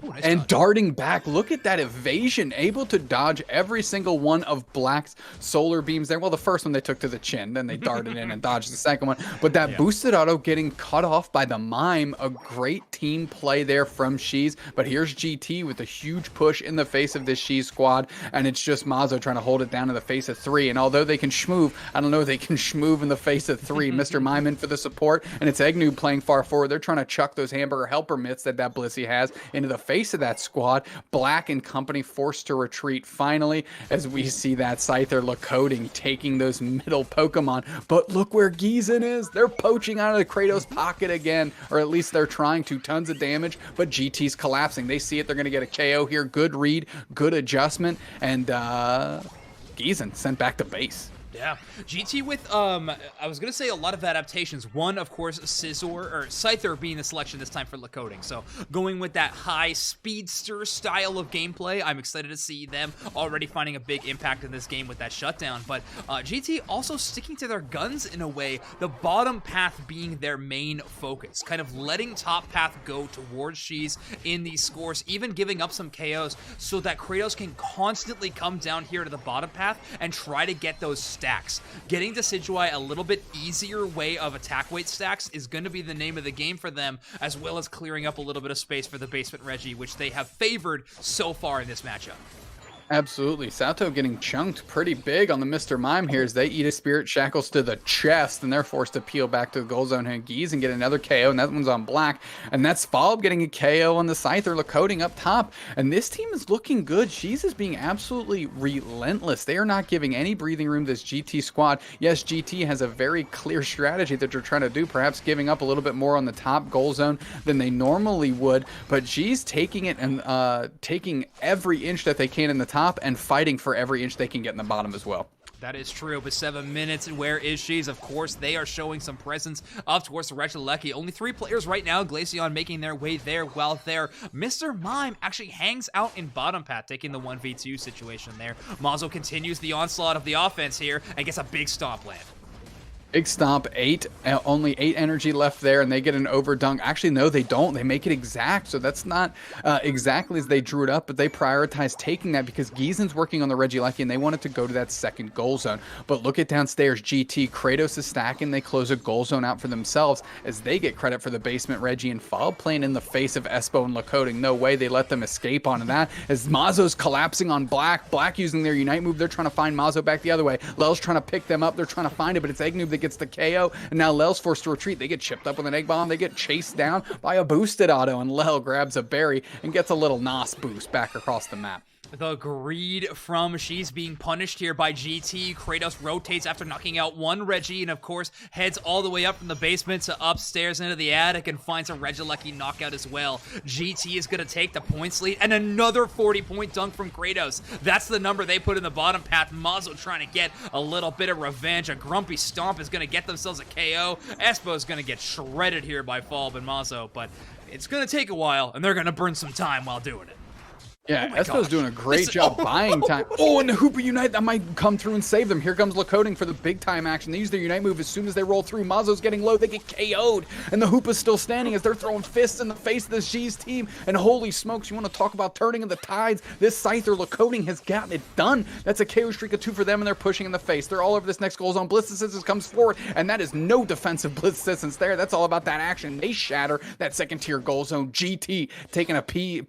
Ooh, nice and dodge. Darting back, look at that evasion, able to dodge every single one of Black's Solar Beams there. Well, the first one they took to the chin, then they darted in and dodged the second one. But that boosted auto getting cut off by the Mime, a great team play there from XiS. But here's GT with a huge push in the face of this XiS squad, and it's just Mazo trying to hold it down in the face of 3. And although they can schmoove, I don't know, they can schmoove in the face of 3. Mr. Mime in for the support, and it's Eggnoob playing far forward. They're trying to chuck those hamburger helper mitts that Blissey has into the face of that squad. Black and company forced to retreat finally as we see that Scyther Lakoding taking those middle Pokemon. But look where Giesen is. They're poaching out of the Kratos pocket again, or at least they're trying to. Tons of damage, but GT's collapsing. They see it. They're going to get a KO here. Good read, good adjustment, and Giesen sent back to base. Yeah, GT with, I was going to say a lot of adaptations. One, of course, Scyther being the selection this time for Lakoding. So going with that high speedster style of gameplay, I'm excited to see them already finding a big impact in this game with that shutdown. But GT also sticking to their guns in a way, the bottom path being their main focus, kind of letting top path go towards XiS in these scores, even giving up some KOs so that Kratos can constantly come down here to the bottom path and try to get those stacks. Getting Decidueye a little bit easier way of attack weight stacks is going to be the name of the game for them, as well as clearing up a little bit of space for the basement Reggie, which they have favored so far in this matchup. Absolutely. Sato getting chunked pretty big on the Mr. Mime here as they eat a Spirit Shackles to the chest, and they're forced to peel back to the goal zone and XiS and get another KO, and that one's on Black. And that's Fob getting a KO on the Scyther, Lakota up top. And this team is looking good. XiS is being absolutely relentless. They are not giving any breathing room to this GT squad. Yes, GT has a very clear strategy that they're trying to do, perhaps giving up a little bit more on the top goal zone than they normally would. But XiS taking it and taking every inch that they can in the top and fighting for every inch they can get in the bottom as well. That is true, but 7 minutes, and where is XiS? Of course, they are showing some presence up towards the Regieleki. Only 3 players right now, Glaceon making their way there, while there, Mr. Mime actually hangs out in bottom path, taking the 1v2 situation there. Mazo continues the onslaught of the offense here, and gets a big stomp land. Big stomp, 8, only 8 energy left there, and they get an overdunk. Actually, no, they don't. They make it exact, so that's not exactly as they drew it up, but they prioritize taking that because Gizen's working on the Regieleki, and they wanted to go to that second goal zone. But look at downstairs, GT. Kratos is stacking. They close a goal zone out for themselves as they get credit for the basement Reggie, and Fob playing in the face of Espo and Lakota. No way they let them escape onto that as Mazo's collapsing on Black. Black using their Unite move. They're trying to find Mazo back the other way. Lel's trying to pick them up. They're trying to find it, but it's Eggnoob that gets the KO, and now Lel's forced to retreat. They get chipped up with an egg bomb. They get chased down by a boosted auto, and Lel grabs a berry and gets a little NOS boost back across the map. The greed from XiS being punished here by GT. Kratos rotates after knocking out one Reggie, and of course heads all the way up from the basement to upstairs into the attic and finds a Regieleki knockout as well. GT is going to take the points lead, and another 40-point dunk from Kratos. That's the number they put in the bottom path. Mazo trying to get a little bit of revenge. A grumpy stomp is going to get themselves a KO. Espo is going to get shredded here by Fob and Mazo, but it's going to take a while, and they're going to burn some time while doing it. Yeah, Espo's doing a great job buying time. Oh, and the Hoopa Unite, that might come through and save them. Here comes Lakoding for the big time action. They use their Unite move as soon as they roll through. Mazo's getting low, they get KO'd. And the Hoopa's still standing as they're throwing fists in the face of this XiS team. And holy smokes, you want to talk about turning of the tides. This Scyther Lakoding has gotten it done. That's a KO streak of 2 for them, and they're pushing in the face. They're all over this next goal zone. Blitz Assistance comes forward, and that is no defensive Blitz Assistance there. That's all about that action. They shatter that second tier goal zone. GT taking a page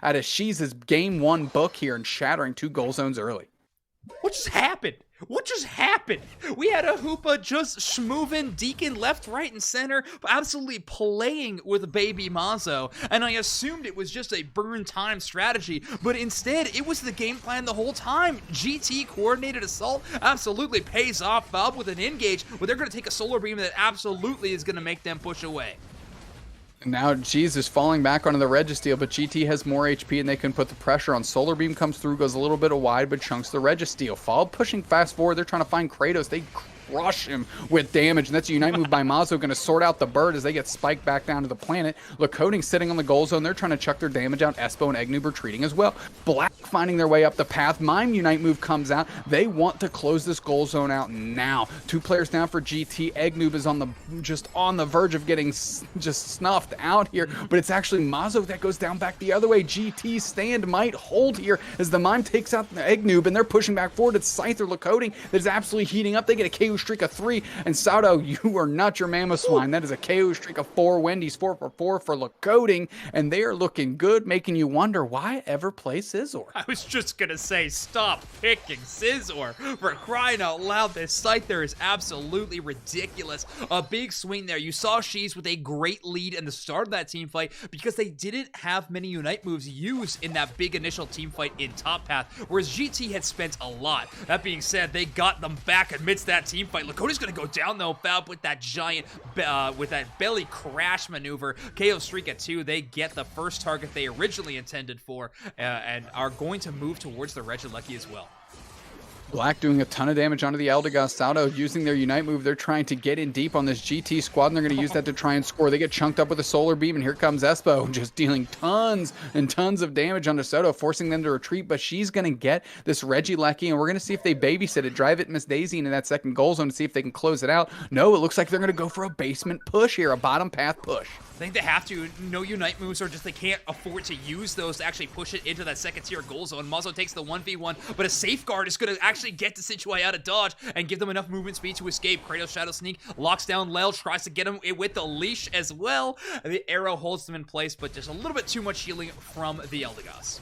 out of XiS's game 1 book here and shattering 2 goal zones early. What just happened? What just happened? We had a Hoopa just schmoovin' Deacon left, right, and center, absolutely playing with baby Mazo, and I assumed it was just a burn time strategy, but instead, it was the game plan the whole time. GT coordinated assault absolutely pays off. Fob with an engage, but they're going to take a solar beam that absolutely is going to make them push away. Now XiS is falling back onto the Registeel, but GT has more HP and they can put the pressure on. Solar Beam comes through, goes a little bit wide, but chunks the Registeel. Fob pushing fast forward. They're trying to find Kratos. They crush him with damage, and that's a Unite move by Mazo, going to sort out the bird as they get spiked back down to the planet. Lakoding sitting on the goal zone. They're trying to chuck their damage out. Espo and Eggnoob retreating as well. Black finding their way up the path. Mime Unite move comes out. They want to close this goal zone out now. 2 players down for GT. Eggnoob is just on the verge of getting just snuffed out here, but it's actually Mazo that goes down back the other way. GT stand might hold here as the Mime takes out Eggnoob, and they're pushing back forward. It's Scyther Lakoding that is absolutely heating up. They get a KO streak of 3, and Sato, you are not your mammoth swine. That is a KO streak of 4. Wendy's 4 for 4 for Lakoding, and they are looking good, making you wonder why ever play Scizor. I was just gonna say, stop picking Scizor, for crying out loud. This Scyther is absolutely ridiculous. A big swing there. You saw XiS with a great lead in the start of that team fight because they didn't have many Unite moves used in that big initial team fight in top path, whereas GT had spent a lot. That being said, they got them back amidst that team fight. Lakota's gonna go down though, Fob with that giant, with that belly crash maneuver. KO streak at 2. They get the first target they originally intended for, and are going to move towards the Regieleki as well. Black doing a ton of damage onto the Eldegoss. Sato using their Unite move. They're trying to get in deep on this GT squad, and they're going to use that to try and score. They get chunked up with a Solar Beam, and here comes Espo, just dealing tons and tons of damage onto Soto, forcing them to retreat, but she's going to get this Regieleki, and we're going to see if they babysit it, drive it Miss Daisy into that second goal zone to see if they can close it out. No, it looks like they're going to go for a basement push here, a bottom path push. I think they have to. No Unite moves, or just they can't afford to use those to actually push it into that second tier goal zone. Mazo takes the 1v1, but a Safeguard is going to actually get to Situai out of dodge and give them enough movement speed to escape. Kratos Shadow Sneak locks down Lel, tries to get him with the leash as well. The arrow holds them in place, but just a little bit too much healing from the Eldegoss.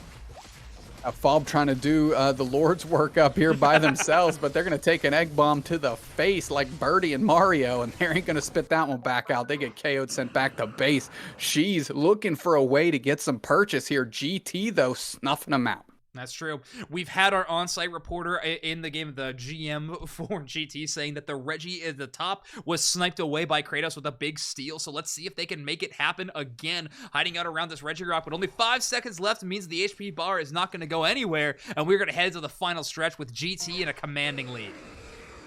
Fob trying to do the Lord's work up here by themselves, but they're going to take an egg bomb to the face like Birdie and Mario, and they ain't going to spit that one back out. They get KO'd, sent back to base. She's looking for a way to get some purchase here. GT, though, snuffing them out. That's true. We've had our on-site reporter in the game, the GM for GT, saying that the Reggie at the top was sniped away by Kratos with a big steal. So let's see if they can make it happen again. Hiding out around this Reggie rock, but only 5 seconds left means the HP bar is not going to go anywhere, and we're going to head to the final stretch with GT in a commanding lead.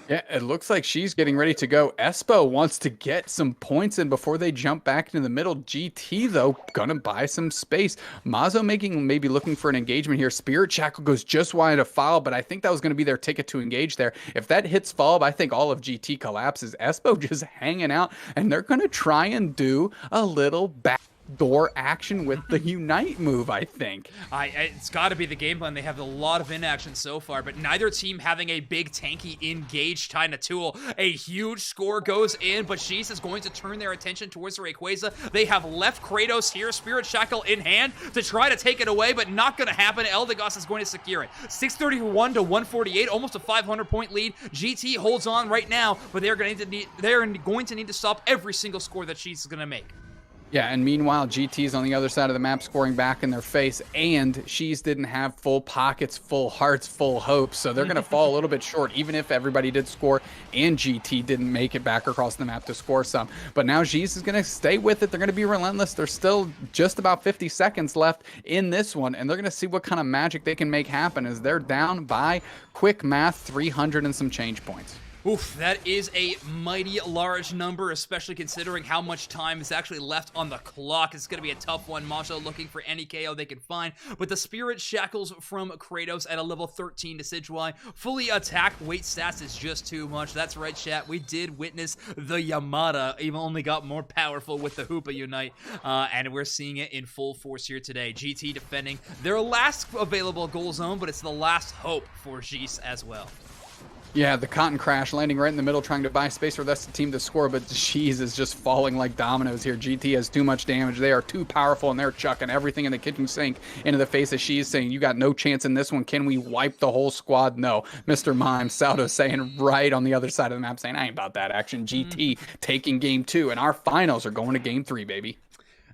Yeah, it looks like she's getting ready to go. Espo wants to get some points in before they jump back into the middle. GT, though, gonna buy some space. Mazo maybe looking for an engagement here. Spirit Shackle goes just wide of foul, but I think that was going to be their ticket to engage there. If that hits foul, I think all of GT collapses. Espo just hanging out, and they're going to try and do a little backdoor action with the Unite move, I think. It's got to be the game plan. They have a lot of inaction so far, but neither team having a big tanky engaged kind of tool. A huge score goes in, but XiS is going to turn their attention towards the Rayquaza. They have left Kratos here, Spirit Shackle in hand, to try to take it away, but not going to happen. Eldegoss is going to secure it. 631 to 148, almost a 500-point lead. GT holds on right now, but they're going to need to stop every single score that XiS is going to make. Yeah, and meanwhile, GT's on the other side of the map scoring back in their face, and XiS didn't have full pockets, full hearts, full hopes, so they're going to fall a little bit short, even if everybody did score and GT didn't make it back across the map to score some. But now XiS is going to stay with it. They're going to be relentless. There's still just about 50 seconds left in this one, and they're going to see what kind of magic they can make happen as they're down by, quick math, 300 and some change points. Oof, that is a mighty large number, especially considering how much time is actually left on the clock. It's going to be a tough one. Masho looking for any KO they can find, but the Spirit Shackles from Kratos at a level 13 to Decidueye. Fully attack weight stats is just too much. That's right, chat. We did witness the Yamada even only got more powerful with the Hoopa Unite, and we're seeing it in full force here today. GT defending their last available goal zone, but it's the last hope for XiS as well. Yeah, the Cotton Crash landing right in the middle, trying to buy space for the rest of the team to score, but XiS is just falling like dominoes here. GT has too much damage. They are too powerful, and they're chucking everything in the kitchen sink into the face of XiS, saying, you got no chance in this one. Can we wipe the whole squad? No. Mr. Mime, Saldo saying right on the other side of the map, saying, I ain't about that action. GT taking game 2, and our finals are going to game 3, baby.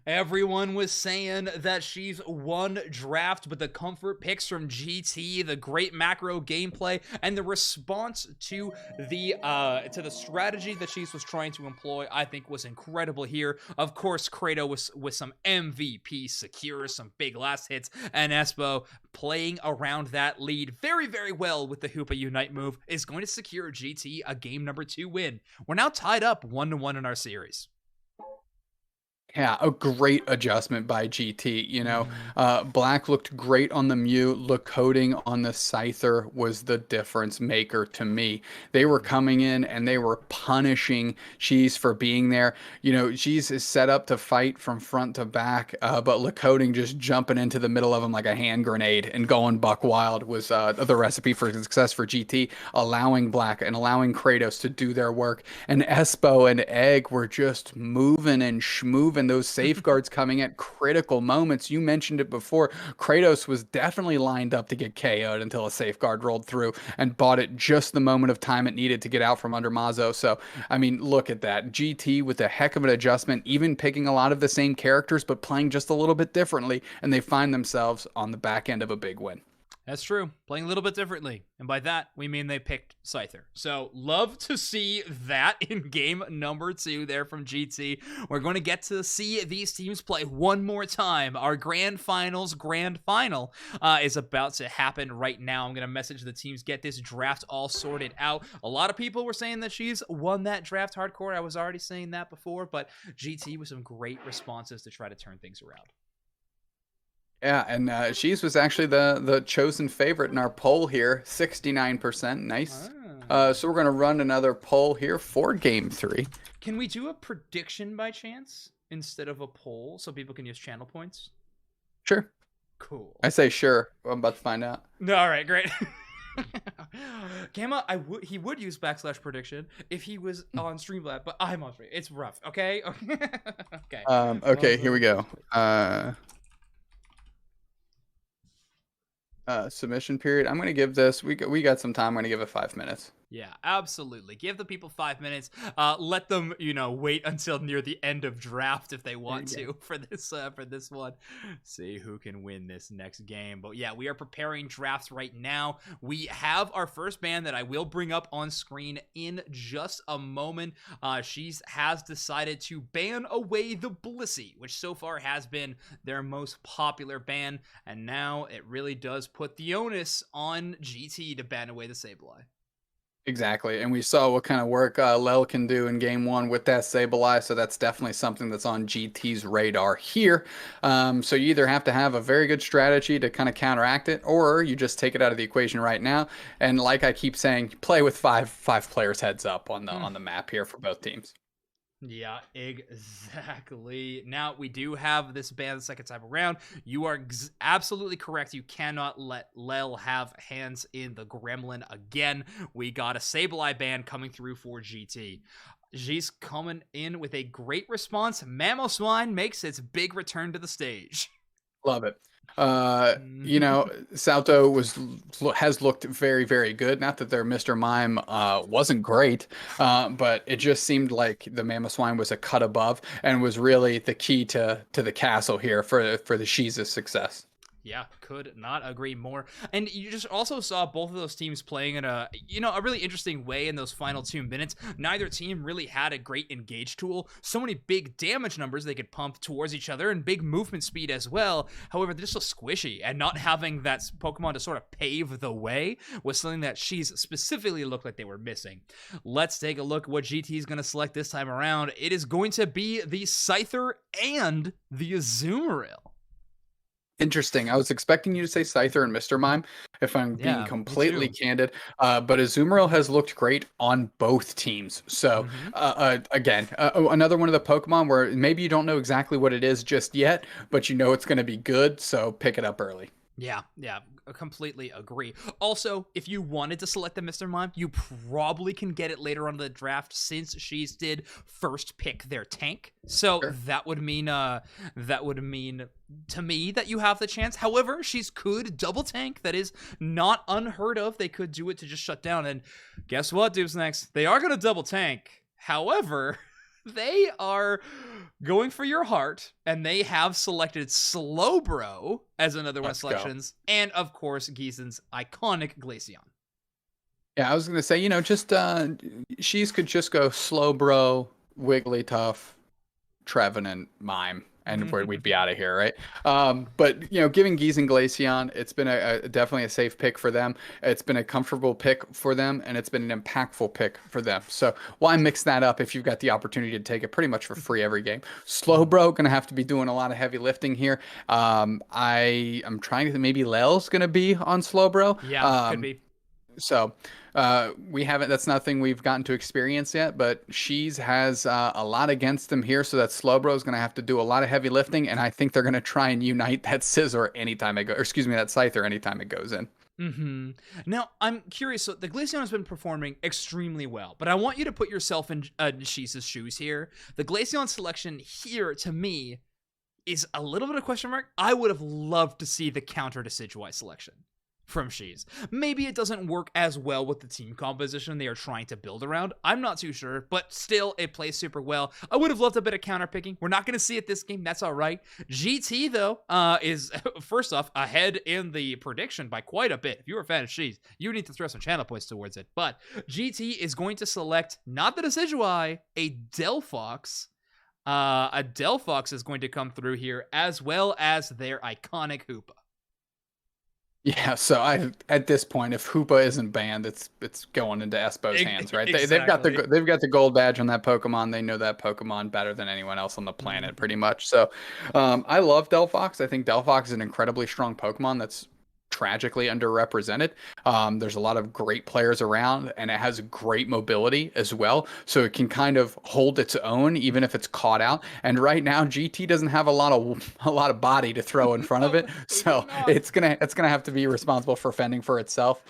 Everyone was saying that she's won draft, but the comfort picks from GT, the great macro gameplay, and the response to the strategy that XiS was trying to employ, I think was incredible here. Of course, Kratos with some MVP secures, some big last hits, and Espo playing around that lead very, very well with the Hoopa Unite move is going to secure GT a game number 2 win. We're now tied up 1-1 in our series. Yeah, a great adjustment by GT. You know, Black looked great on the Mew. Coding on the Scyther was the difference maker to me. They were coming in and they were punishing XiS for being there. You know, XiS is set up to fight from front to back, but Coding just jumping into the middle of them like a hand grenade and going buck wild was the recipe for success for GT, allowing Black and allowing Kratos to do their work. And Espo and Egg were just moving and schmoving. Those safeguards coming at critical moments. You mentioned it before. Kratos was definitely lined up to get KO'd until a safeguard rolled through and bought it just the moment of time it needed to get out from under Mazo. So, I mean, look at that. GT with a heck of an adjustment, even picking a lot of the same characters, but playing just a little bit differently, and they find themselves on the back end of a big win. That's true. Playing a little bit differently. And by that, we mean they picked Scyther. So, love to see that in game number 2 there from GT. We're going to get to see these teams play one more time. Our grand final is about to happen right now. I'm going to message the teams, get this draft all sorted out. A lot of people were saying that she's won that draft hardcore. I was already saying that before, but GT with some great responses to try to turn things around. Yeah, and XiS was actually the chosen favorite in our poll here, 69%. Nice. So we're going to run another poll here for Game 3. Can we do a prediction by chance instead of a poll so people can use channel points? Sure. Cool. I say sure. I'm about to find out. No, all right, great. Gamma, he would use /prediction if he was on Streamlabs, but I'm on Stream. It's rough, okay? Okay. Okay, here we go. submission period. I'm gonna give this. We got some time. I'm gonna give it 5 minutes. Yeah, absolutely. Give the people 5 minutes. Let them, wait until near the end of draft if they There you want go. to for this one. See who can win this next game. But yeah, we are preparing drafts right now. We have our first band that I will bring up on screen in just a moment. She has decided to ban away the Blissey, which so far has been their most popular ban, and now it really does put the onus on GT to ban away the Sableye. Exactly, and we saw what kind of work Lel can do in game one with that Sableye, so that's definitely something that's on GT's radar here. So you either have to have a very good strategy to kind of counteract it, or you just take it out of the equation right now. And like I keep saying, play with five players heads up on the map here for both teams. Yeah, exactly. Now, we do have this ban the second time around. You are absolutely correct. You cannot let Lel have hands in the Gremlin again. We got a Sableye ban coming through for GT. She's coming in with a great response. Mamoswine makes its big return to the stage. Love it. Salto has looked very, very good. Not that their Mr. Mime wasn't great, but it just seemed like the Mamoswine was a cut above and was really the key to the castle here for the XiS success. Yeah, could not agree more. And you just also saw both of those teams playing in a really interesting way in those final 2 minutes. Neither team really had a great engage tool. So many big damage numbers they could pump towards each other and big movement speed as well. However, they're just so squishy, and not having that Pokemon to sort of pave the way was something that XiS specifically looked like they were missing. Let's take a look at what GT is going to select this time around. It is going to be the Scyther and the Azumarill. Interesting. I was expecting you to say Scyther and Mr. Mime, if I'm being completely candid. But Azumarill has looked great on both teams. So, again, another one of the Pokemon where maybe you don't know exactly what it is just yet, but you know it's going to be good, so pick it up early. Yeah, I completely agree. Also, if you wanted to select the Mr. Mime, you probably can get it later on in the draft since XiS did first pick their tank. So that would mean to me that you have the chance. However, XiS could double tank. That is not unheard of. They could do it to just shut down. And guess what, Dupes Next? They are going to double tank. However, they are going for your heart, and they have selected Slowbro as another one of selections, and of course, Giesen's iconic Glaceon. Yeah, I was gonna say, just XiS could just go Slowbro, Wigglytuff, Trevenant, Mime, and we'd be out of here, right? But giving Giesen Glaceon, it's been definitely a safe pick for them. It's been a comfortable pick for them, and it's been an impactful pick for them. So why mix that up if you've got the opportunity to take it pretty much for free every game? Slowbro gonna have to be doing a lot of heavy lifting here. I'm trying to maybe Lel's gonna be on Slowbro. Yeah, could be. So we haven't, that's nothing we've gotten to experience yet, but XiS has a lot against them here, so that Slowbro is going to have to do a lot of heavy lifting, and I think they're going to try and unite that Scizor anytime it goes, or excuse me, that Scyther anytime it goes in. Now, I'm curious, so the Glaceon has been performing extremely well, but I want you to put yourself in XiS's shoes here. The Glaceon selection here, to me, is a little bit of a question mark. I would have loved to see the counter to Decidueye selection from XiS. Maybe it doesn't work as well with the team composition they are trying to build around. I'm not too sure, but still, it plays super well. I would have loved a bit of counter picking. We're not going to see it this game. That's all right. GT, though, is, first off, ahead in the prediction by quite a bit. If you're a fan of XiS, you need to throw some channel points towards it. But GT is going to select, not the Decidueye, a Delphox. A Delphox is going to come through here, as well as their iconic Hoopa. Yeah, so at this point, if Hoopa isn't banned, it's going into Espo's hands, right? Exactly. They've got the gold badge on that Pokemon. They know that Pokemon better than anyone else on the planet, pretty much. So, I love Delphox. I think Delphox is an incredibly strong Pokemon that's tragically underrepresented. There's a lot of great players around, and it has great mobility as well, so it can kind of hold its own even if it's caught out. And right now GT doesn't have a lot of body to throw in front of it, so it's gonna have to be responsible for fending for itself.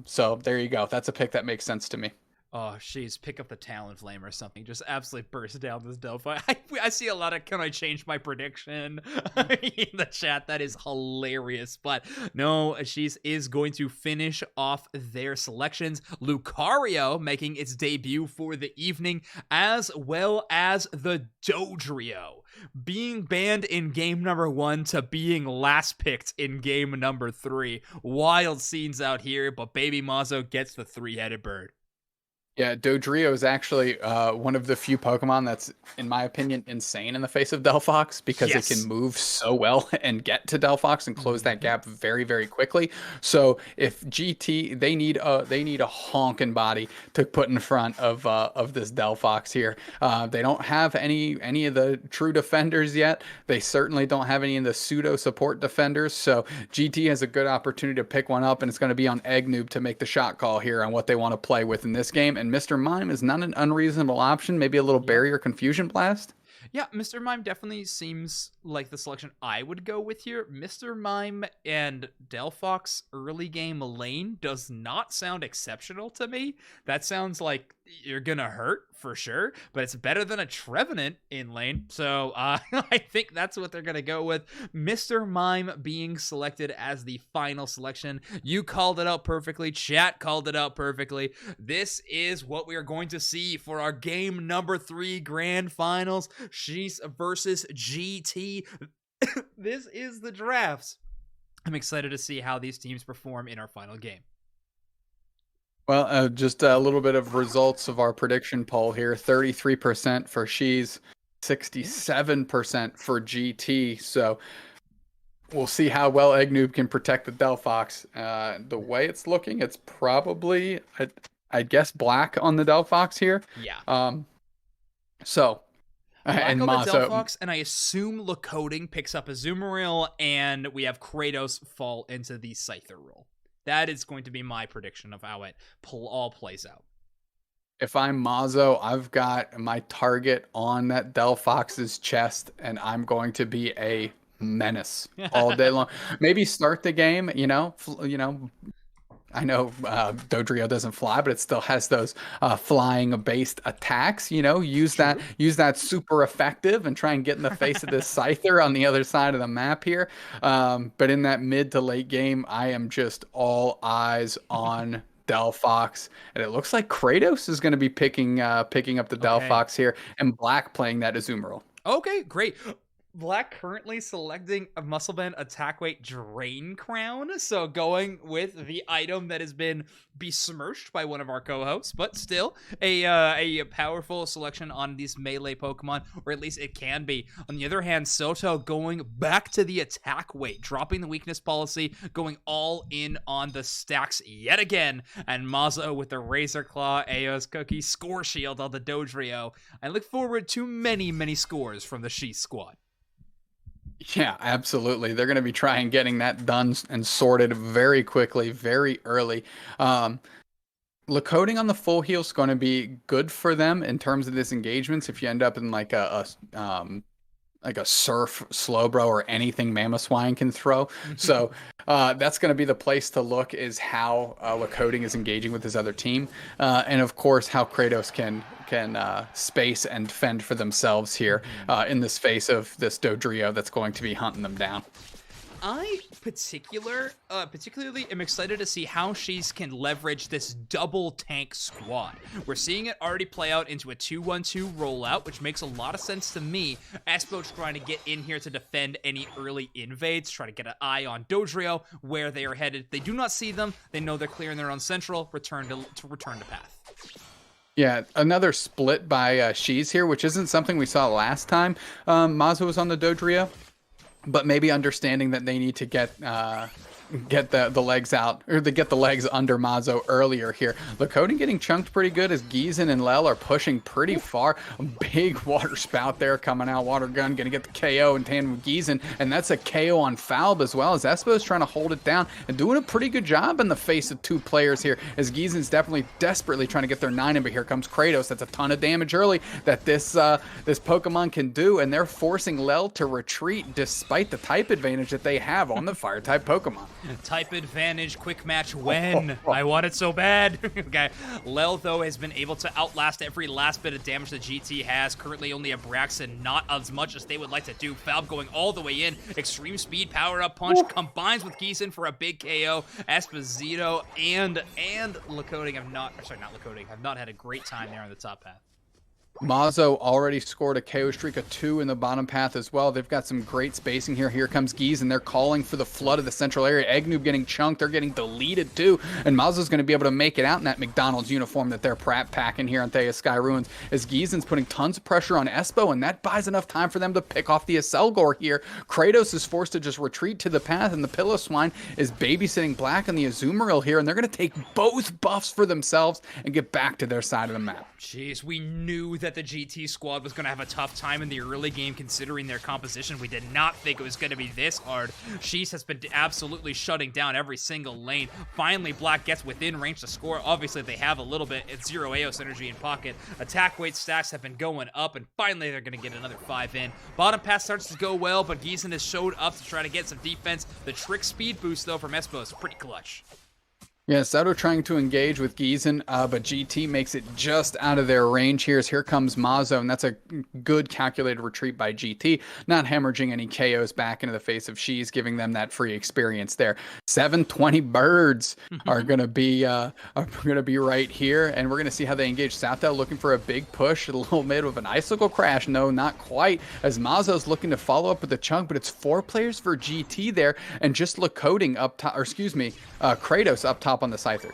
So there you go. That's a pick that makes sense to me. Oh, she's pick up the Talonflame or something. Just absolutely burst down this Delphi. I see a lot of, can I change my prediction in the chat? That is hilarious. But no, she's is going to finish off their selections. Lucario making its debut for the evening, as well as the Dodrio being banned in game number 1 to being last picked in game number 3. Wild scenes out here, but Baby Mazo gets the 3-headed bird. Yeah, Dodrio is actually one of the few Pokemon that's, in my opinion, insane in the face of Delphox, because it can move so well and get to Delphox and close that gap very, very quickly. So if GT, they need a honking body to put in front of this Delphox here. They don't have any of the true defenders yet. They certainly don't have any of the pseudo support defenders. So GT has a good opportunity to pick one up, and it's going to be on Eggnoob to make the shot call here on what they want to play with in this game. And Mr. Mime is not an unreasonable option. Maybe a little barrier confusion blast. Yeah, Mr. Mime definitely seems like the selection I would go with here. Mr. Mime and Delphox early game lane does not sound exceptional to me. That sounds like you're gonna hurt for sure, but it's better than a Trevenant in lane. So I think that's what they're gonna go with. Mr. Mime being selected as the final selection. You called it out perfectly. Chat called it out perfectly. This is what we are going to see for our game number 3 grand finals. XiS versus GT. This is the drafts. I'm excited to see how these teams perform in our final game. Well, just a little bit of results of our prediction poll here. 33% for XiS, 67% for GT. So we'll see how well Eggnoob can protect the Delphox. The way it's looking, it's probably, I guess, black on the Delphox here. Yeah. So... Black and on the Mazo, Delphox, and I assume Lacoding picks up Azumarill, and we have Kratos fall into the Scyther role. That is going to be my prediction of how it all plays out. if I'm Mazo, I've got my target on that Delphox's chest, and I'm going to be a menace all day long. Maybe start the game, I know Dodrio doesn't fly, but it still has those flying-based attacks. Use that super effective and try and get in the face of this Scyther on the other side of the map here. But in that mid to late game, I am just all eyes on Delphox, and it looks like Kratos is going to be picking up the Delphox here, and Black playing that Azumarill. Okay, great. Black currently selecting a muscle band attack weight Drain Crown, so going with the item that has been besmirched by one of our co-hosts, but still a powerful selection on these melee Pokemon, or at least it can be. On the other hand, Soto going back to the attack weight, dropping the weakness policy, going all in on the stacks yet again, and Mazo with the Razor Claw, Ao's Cookie, Score Shield on the Dodrio. I look forward to many, many scores from the XiS squad. Yeah, absolutely. They're going to be trying getting that done and sorted very quickly, very early. Lacoding on the full heal is going to be good for them in terms of disengagements. If you end up in like a surf Slowbro or anything Mamoswine can throw. So that's going to be the place to look, is how Lacoding is engaging with his other team. And of course, how Kratos can space and fend for themselves here in this face of this Dodrio that's going to be hunting them down. I particularly am excited to see how XiS can leverage this double tank squad. We're seeing it already play out into a 2-1-2 rollout, which makes a lot of sense to me. Espo's trying to get in here to defend any early invades, try to get an eye on Dodrio, where they are headed. They do not see them. They know they're clearing their own central, return to path. Yeah, another split by XiS here, which isn't something we saw last time Mazo was on the Dodrio. But maybe understanding that they need to get the legs out, or to get the legs under Mazo earlier here. Lacoding getting chunked pretty good as Gizen and Lel are pushing pretty far. A big water spout there coming out. Water gun going to get the KO in tandem with Gizen, and that's a KO on Falb as well, as Espo's trying to hold it down and doing a pretty good job in the face of two players here, as Gizen's definitely desperately trying to get their 9 in, but here comes Kratos. That's a ton of damage early that this Pokemon can do, and they're forcing Lel to retreat despite the type advantage that they have on the fire type Pokemon. Type advantage, quick match when. I want it so bad. Okay. Lel, though, has been able to outlast every last bit of damage that GT has. Currently only a Braxton, not as much as they would like to do. Falb going all the way in. Extreme speed, power-up punch, combines with XiS for a big KO. Esposito and Lakota have not had a great time there on the top path. Mazo already scored a KO streak of 2 in the bottom path as well. They've got some great spacing here. Here comes XiS, and they're calling for the flood of the central area. Eggnoob getting chunked. They're getting deleted too. And Mazo's going to be able to make it out in that McDonald's uniform that they're packing here on Thea Sky Ruins. As Gizen's putting tons of pressure on Espo, and that buys enough time for them to pick off the Aselgor here. Kratos is forced to just retreat to the path, and the Pillow Swine is babysitting Black on the Azumarill here, and they're going to take both buffs for themselves and get back to their side of the map. Jeez, we knew that the GT squad was going to have a tough time in the early game considering their composition. We did not think it was going to be this hard. XiS has been absolutely shutting down every single lane. Finally, Black gets within range to score. Obviously, they have a little bit. It's 0 Aos energy in pocket. Attack weight stacks have been going up, and finally they're going to get another 5 in. Bottom pass starts to go well, but Giesen has showed up to try to get some defense. The trick speed boost, though, from Espo is pretty clutch. Yeah, Sato trying to engage with Giesen, but GT makes it just out of their range here. Here comes Mazo, and that's a good calculated retreat by GT, not hemorrhaging any KOs back into the face of XiS, giving them that free experience there. 720 birds are gonna be right here, and we're gonna see how they engage. Sato looking for a big push, a little bit of an icicle crash. No, not quite, as Mazo's looking to follow up with the chunk, but it's 4 players for GT there, and just Lakota up top, or excuse me, Kratos up top on the Scyther.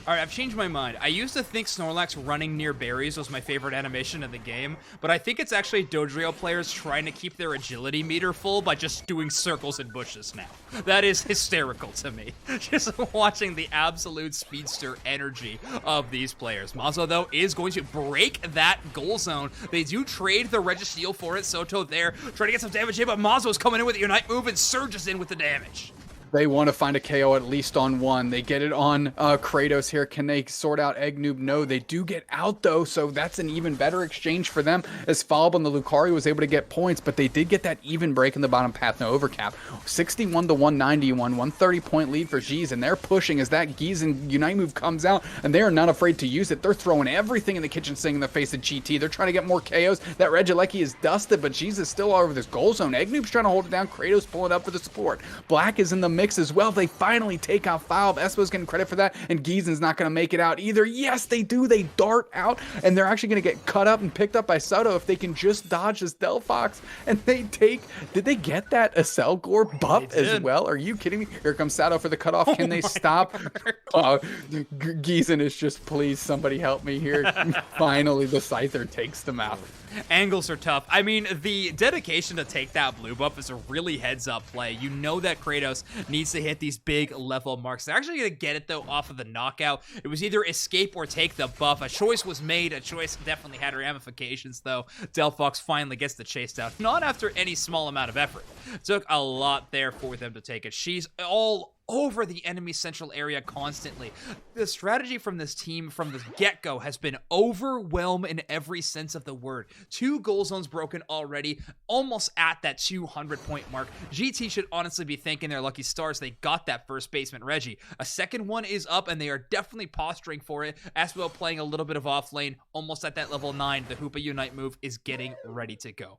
All right, I've changed my mind. I used to think Snorlax running near berries was my favorite animation in the game, but I think it's actually Dodrio players trying to keep their agility meter full by just doing circles in bushes now. That is hysterical to me. Just watching the absolute speedster energy of these players. Mazo, though, is going to break that goal zone. They do trade the Registeel for it. Soto there, trying to get some damage in, but Mazo's coming in with the Unite move and surges in with the damage. They want to find a KO at least on one. They get it on Kratos here. Can they sort out Eggnoob? No, they do get out though, so that's an even better exchange for them, as Falb on the Lucario was able to get points, but they did get that even break in the bottom path, no overcap. 61 to 191, 130 point lead for XiS, and they're pushing as that Giesen Unite move comes out, and they are not afraid to use it. They're throwing everything in the kitchen sink in the face of GT. They're trying to get more KOs. That Regieleki is dusted, but XiS is still all over this goal zone. Eggnoob's trying to hold it down. Kratos pulling up for the support. Black is in the mix as well. They finally take out Falb. Espo's getting credit for that, and Giesen's not going to make it out either. Yes, they do. They dart out, and they're actually going to get cut up and picked up by Soto if they can just dodge this Delphox. And they take... Did they get that Aselgor buff as well? Are you kidding me? Here comes Sato for the cutoff. Can they stop? Giesen is just, please, somebody help me here. Finally, the Scyther takes them out. Angles are tough. I mean, the dedication to take that blue buff is a really heads-up play. You know that Kratos needs to hit these big level marks. They're actually going to get it, though, off of the knockout. It was either escape or take the buff. A choice was made. A choice definitely had ramifications, though. Delphox finally gets the chase down. Not after any small amount of effort. Took a lot there for them to take it. She's all over the enemy central area constantly. The strategy from this team from the get-go has been overwhelm in every sense of the word. 2 goal zones broken already, almost at that 200-point mark. GT should honestly be thanking their lucky stars they got that first basement Reggie. A second one is up, and they are definitely posturing for it. Aswell playing a little bit of off lane, almost at that level 9. The Hoopa Unite move is getting ready to go.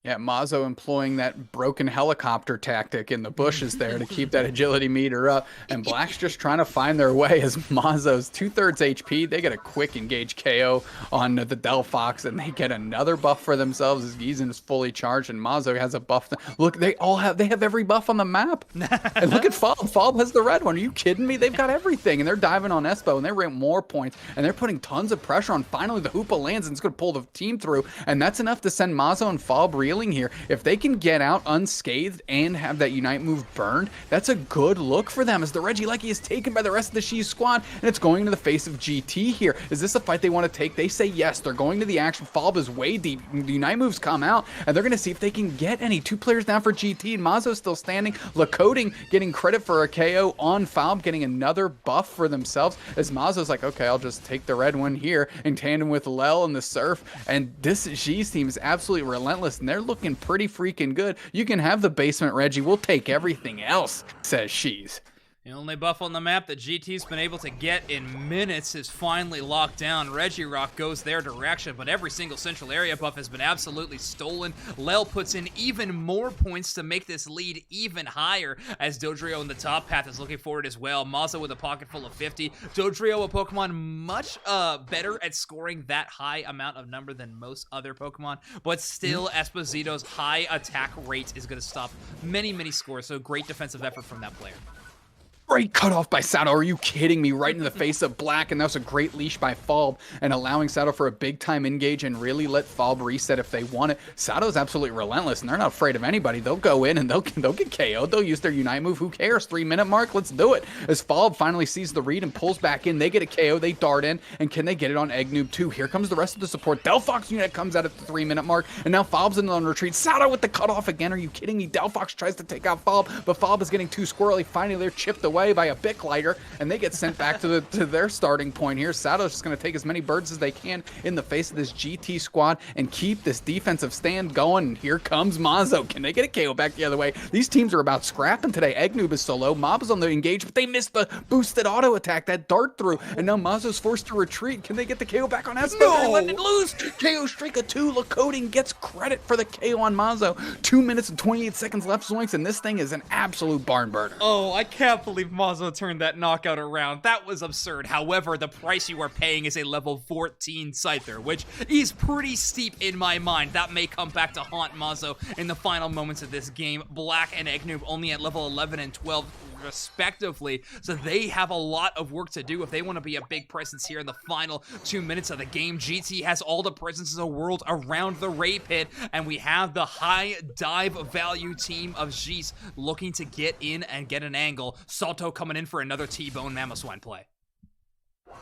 Yeah, Mazo employing that broken helicopter tactic in the bushes there to keep that agility meter up. And Black's just trying to find their way as Mazo's 2/3 HP. They get a quick engage KO on the Delphox, and they get another buff for themselves as Giesen is fully charged, and Mazo has a buff. Look, they have every buff on the map. And look at Falb. Falb has the red one. Are you kidding me? They've got everything, and they're diving on Espo, and they rate more points, and they're putting tons of pressure on. Finally, the Hoopa lands, and it's going to pull the team through, and that's enough to send Mazo and Falb here. If they can get out unscathed and have that Unite move burned, that's a good look for them as the Regieleki is taken by the rest of the XiS squad, and it's going to the face of GT here. Is this a fight they want to take? They say yes. They're going to the action. Falb is way deep. The Unite moves come out, and they're going to see if they can get any. 2 players down for GT, and Mazo's still standing. Lakota getting credit for a KO on Falb, getting another buff for themselves, as Mazo's like, okay, I'll just take the red one here in tandem with Lel and the Surf, and this XiS team is absolutely relentless, and they're they're looking pretty freaking good. You can have the basement, Reggie. We'll take everything else, says XiS. The only buff on the map that GT's been able to get in minutes is finally locked down. Regirock goes their direction, but every single central area buff has been absolutely stolen. Lel puts in even more points to make this lead even higher, as Dodrio in the top path is looking forward as well. Mazo with a pocket full of 50. Dodrio, a Pokemon much better at scoring that high amount of number than most other Pokemon, but still Esposito's high attack rate is going to stop many, many scores, so great defensive effort from that player. Great cutoff by Sato. Are you kidding me? Right in the face of Black, and that was a great leash by Falb, and allowing Sato for a big-time engage and really let Falb reset if they want it. Sato's absolutely relentless, and they're not afraid of anybody. They'll go in, and they'll get KO'd. They'll use their Unite move. Who cares? 3-minute mark? Let's do it. As Falb finally sees the read and pulls back in, they get a KO. They dart in, and can they get it on Eggnoob too? Here comes the rest of the support. Delphox Unite comes out at the 3-minute mark, and now Falb's in on retreat. Sato with the cutoff again. Are you kidding me? Delphox tries to take out Falb, but Falb is getting too squirrely. Finally, they're chipped away by a Bic Lighter, and they get sent back to their starting point here. Sato's just going to take as many birds as they can in the face of this GT squad and keep this defensive stand going. And here comes Mazo. Can they get a KO back the other way? These teams are about scrapping today. Eggnoob is so low. Mob is on the engage, but they missed the boosted auto attack, that dart through, and now Mazo's forced to retreat. Can they get the KO back on Espo? No! They're letting it loose. KO streak of 2. Lakoding gets credit for the KO on Mazo. 2 minutes and 28 seconds left, Zoinks, and this thing is an absolute barn burner. Oh, I can't believe Mazo turned that knockout around. That was absurd. However, the price you are paying is a level 14 Scyther, which is pretty steep in my mind. That may come back to haunt Mazo in the final moments of this game. Black and Eggnoob only at level 11 and 12 respectively, so they have a lot of work to do if they want to be a big presence here in the final 2 minutes of the game. GT has all the presence in the world around the Ray Pit, and we have the high dive value team of XiS looking to get in and get an angle. Salto coming in for another T-Bone Mamoswine play.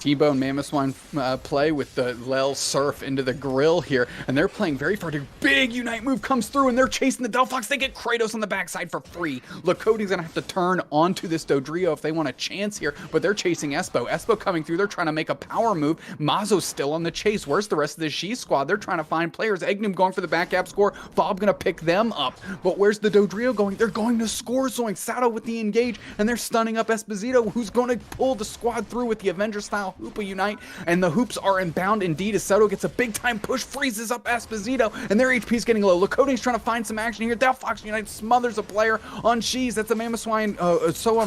T-Bone Mamoswine play with the Lel Surf into the grill here, and they're playing very far. Big Unite move comes through, and they're chasing the Delphox. They get Kratos on the backside for free. Lakoti's gonna have to turn onto this Dodrio if they want a chance here, but they're chasing Espo. Espo coming through, they're trying to make a power move. Mazo's still on the chase. Where's the rest of the XiS squad? They're trying to find players. Eggnoob going for the back gap score. Bob gonna pick them up, but where's the Dodrio going? They're going to score, Zoink. Sato with the engage, and they're stunning up Esposito, who's going to pull the squad through with the Avenger style Hoopa Unite, and the hoops are inbound indeed as Soto gets a big time push, freezes up Esposito, and their HP is getting low. Lakote's trying to find some action here. Delphox Unite smothers a player on XiS. That's a Mamoswine so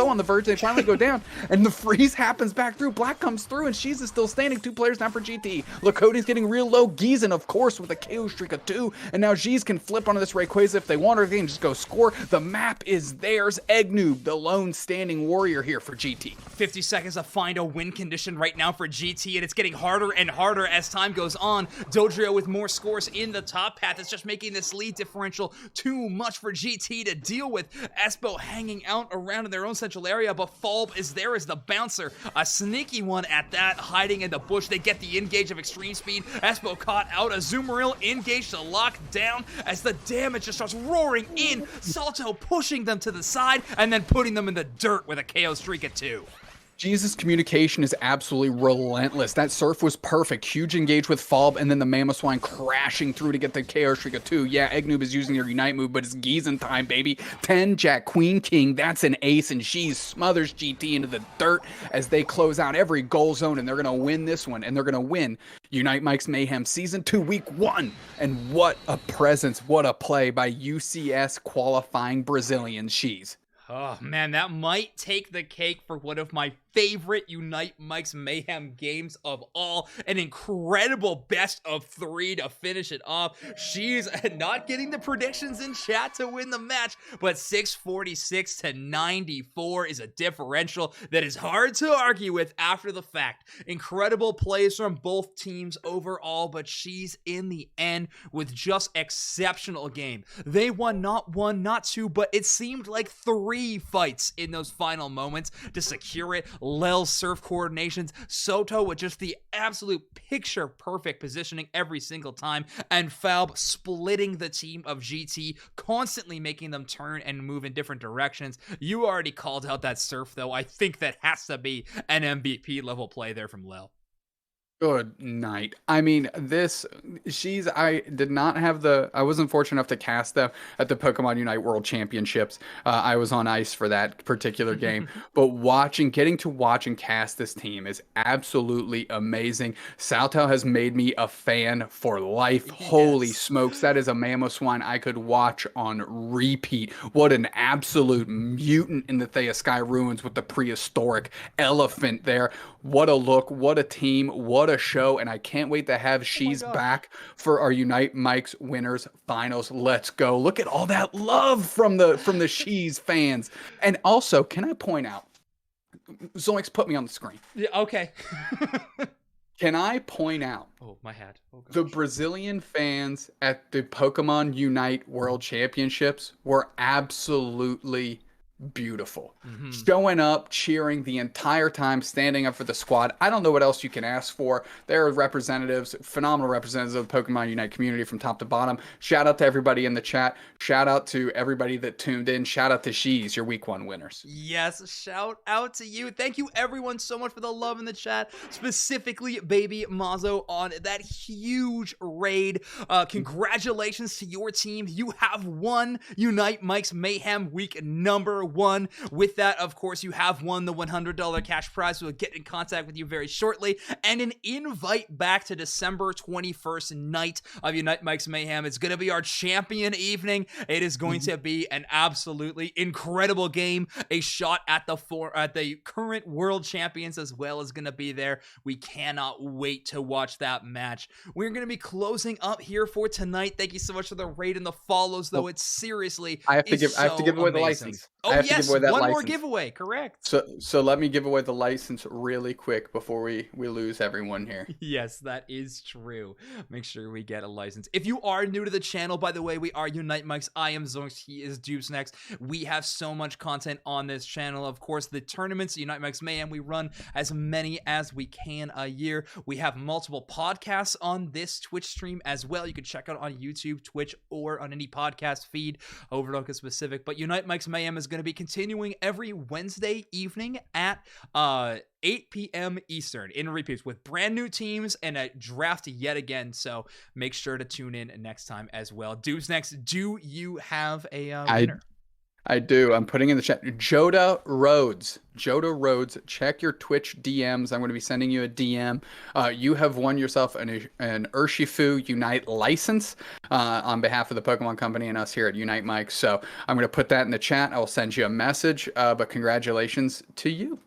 on the verge. They finally go down, and the freeze happens back through. Black comes through, and XiS is still standing. 2 players down for GT. Lakote's getting real low. Gizen, of course, with a KO streak of 2, and now XiS can flip onto this Rayquaza if they want, or they can just go score. The map is theirs. Eggnoob, the lone standing warrior here for GT. 50 seconds to find a win condition right now for GT, and it's getting harder and harder as time goes on. Dodrio with more scores in the top path. It's just making this lead differential too much for GT to deal with. Espo hanging out around in their own central area, but Falb is there as the bouncer. A sneaky one at that, hiding in the bush. They get the engage of extreme speed. Espo caught out. A Azumarill engage to lock down as the damage just starts roaring in. Salto pushing them to the side and then putting them in the dirt with a KO streak at 2. Jesus' communication is absolutely relentless. That surf was perfect. Huge engage with Falb, and then the Mamoswine crashing through to get the KO streak of 2. Yeah, Eggnoob is using their Unite move, but it's Gizen time, baby. 10, Jack, Queen, King. That's an ace, and she smothers GT into the dirt as they close out every goal zone, and they're going to win this one, and they're going to win Unite Mike's Mayhem Season 2, Week 1. And what a presence, what a play by UCS qualifying Brazilian XiS. Oh man, that might take the cake for one of my favorite Unite Mike's Mayhem games of all. An incredible best of 3 to finish it off. She's not getting the predictions in chat to win the match, but 646 to 94 is a differential that is hard to argue with after the fact. Incredible plays from both teams overall, but she's in the end with just exceptional game. They won not 1, not 2, but it seemed like 3 fights in those final moments to secure it. Lel's surf coordinations, Soto with just the absolute picture perfect positioning every single time, and Falb splitting the team of GT, constantly making them turn and move in different directions. You already called out that surf though. I think that has to be an MVP level play there from Lel. Good night. I mean, I did not have I wasn't fortunate enough to cast them at the Pokemon Unite World Championships. I was on ice for that particular game, but getting to watch and cast this team is absolutely amazing. Salto has made me a fan for life. Holy Yes. smokes, that is a Mamoswine I could watch on repeat. What an absolute mutant in the Theosky Ruins with the prehistoric elephant there. What a look, what a team, what a show, and I can't wait to have Oh my She's gosh. back for our Unite Mike's Winners Finals. Let's go. Look at all that love from the She's fans. And also, can I point out, Zoinks put me on the screen. Yeah, okay. Can I point out Oh, my hat. Oh gosh. the Brazilian fans at the Pokemon Unite World Championships were absolutely beautiful. Showing up, cheering the entire time, standing up for the squad. I don't know what else you can ask for. There are representatives, phenomenal representatives of the Pokemon Unite community from top to bottom. Shout out to everybody in the chat. Shout out to everybody that tuned in. Shout out to She's, your week 1 winners. Yes, shout out to you. Thank you everyone so much for the love in the chat, specifically Baby Mazo on that huge raid. Congratulations to your team. You have won Unite Mike's Mayhem week number 1. With that, of course, you have won the $100 cash prize. We'll get in contact with you very shortly, and an invite back to December 21st night of Unite Mike's Mayhem. It's going to be our champion evening. It is going to be an absolutely incredible game. A shot at the current world champions as well is going to be there. We cannot wait to watch that match. We're going to be closing up here for tonight. Thank you so much for the raid and the follows, though. It's seriously I have to give away the license. Oh yes, one more giveaway. Correct. So let me give away the license really quick before we lose everyone here. Yes, that is true. Make sure we get a license. If you are new to the channel, by the way, we are Unite Mike's. I am Zonks. He is Dupes Next. We have so much content on this channel. Of course, the tournaments, Unite Mike's Mayhem, we run as many as we can a year. We have multiple podcasts on this Twitch stream as well. You can check out on YouTube, Twitch, or on any podcast feed, Overlook is specific. But Unite Mike's Mayhem is going to be continuing every Wednesday evening at 8 p.m. Eastern in repeats with brand new teams and a draft yet again. So make sure to tune in next time as well. Dudes Next, do you have a winner? I do. I'm putting in the chat. Joda Rhodes, check your Twitch DMs. I'm going to be sending you a DM. You have won yourself an Urshifu Unite license on behalf of the Pokemon Company and us here at Unite Mike. So I'm going to put that in the chat. I will send you a message, but congratulations to you.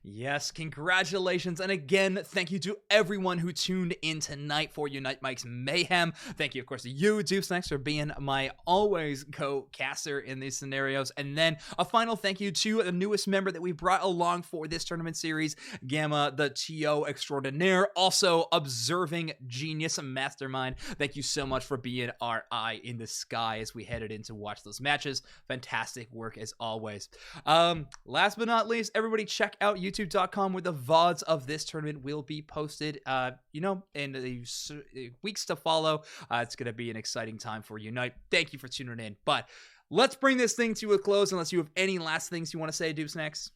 Yes, congratulations. And again, thank you to everyone who tuned in tonight for Unite Mike's Mayhem. Thank you, of course, to you, Dupes Next, for being my always co-caster in these scenarios. And then a final thank you to the newest member that we brought along for this tournament series, Gamma, the TO extraordinaire, also observing genius mastermind. Thank you so much for being our eye in the sky as we headed in to watch those matches. Fantastic work as always. Last but not least, everybody check out youtube.com where the VODs of this tournament will be posted, in the weeks to follow. It's going to be an exciting time for Unite. Thank you for tuning in. But let's bring this thing to a close unless you have any last things you want to say, Dupes Next.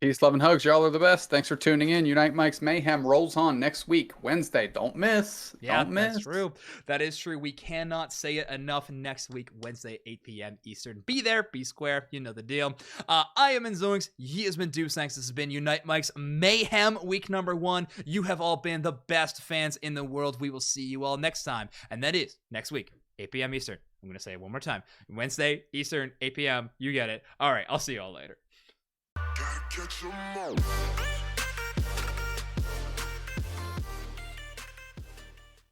Peace, love, and hugs. Y'all are the best. Thanks for tuning in. Unite Mike's Mayhem rolls on next week, Wednesday. Don't miss. Yeah, Don't miss. That's true. That is true. We cannot say it enough. Next week, Wednesday, 8 p.m. Eastern. Be there. Be square. You know the deal. I am Zoinks. He has been Dupes Next. This has been Unite Mike's Mayhem week number 1. You have all been the best fans in the world. We will see you all next time. And that is next week, 8 p.m. Eastern. I'm going to say it one more time. Wednesday, Eastern, 8 p.m. You get it. All right. I'll see you all later. Gotta catch 'em all.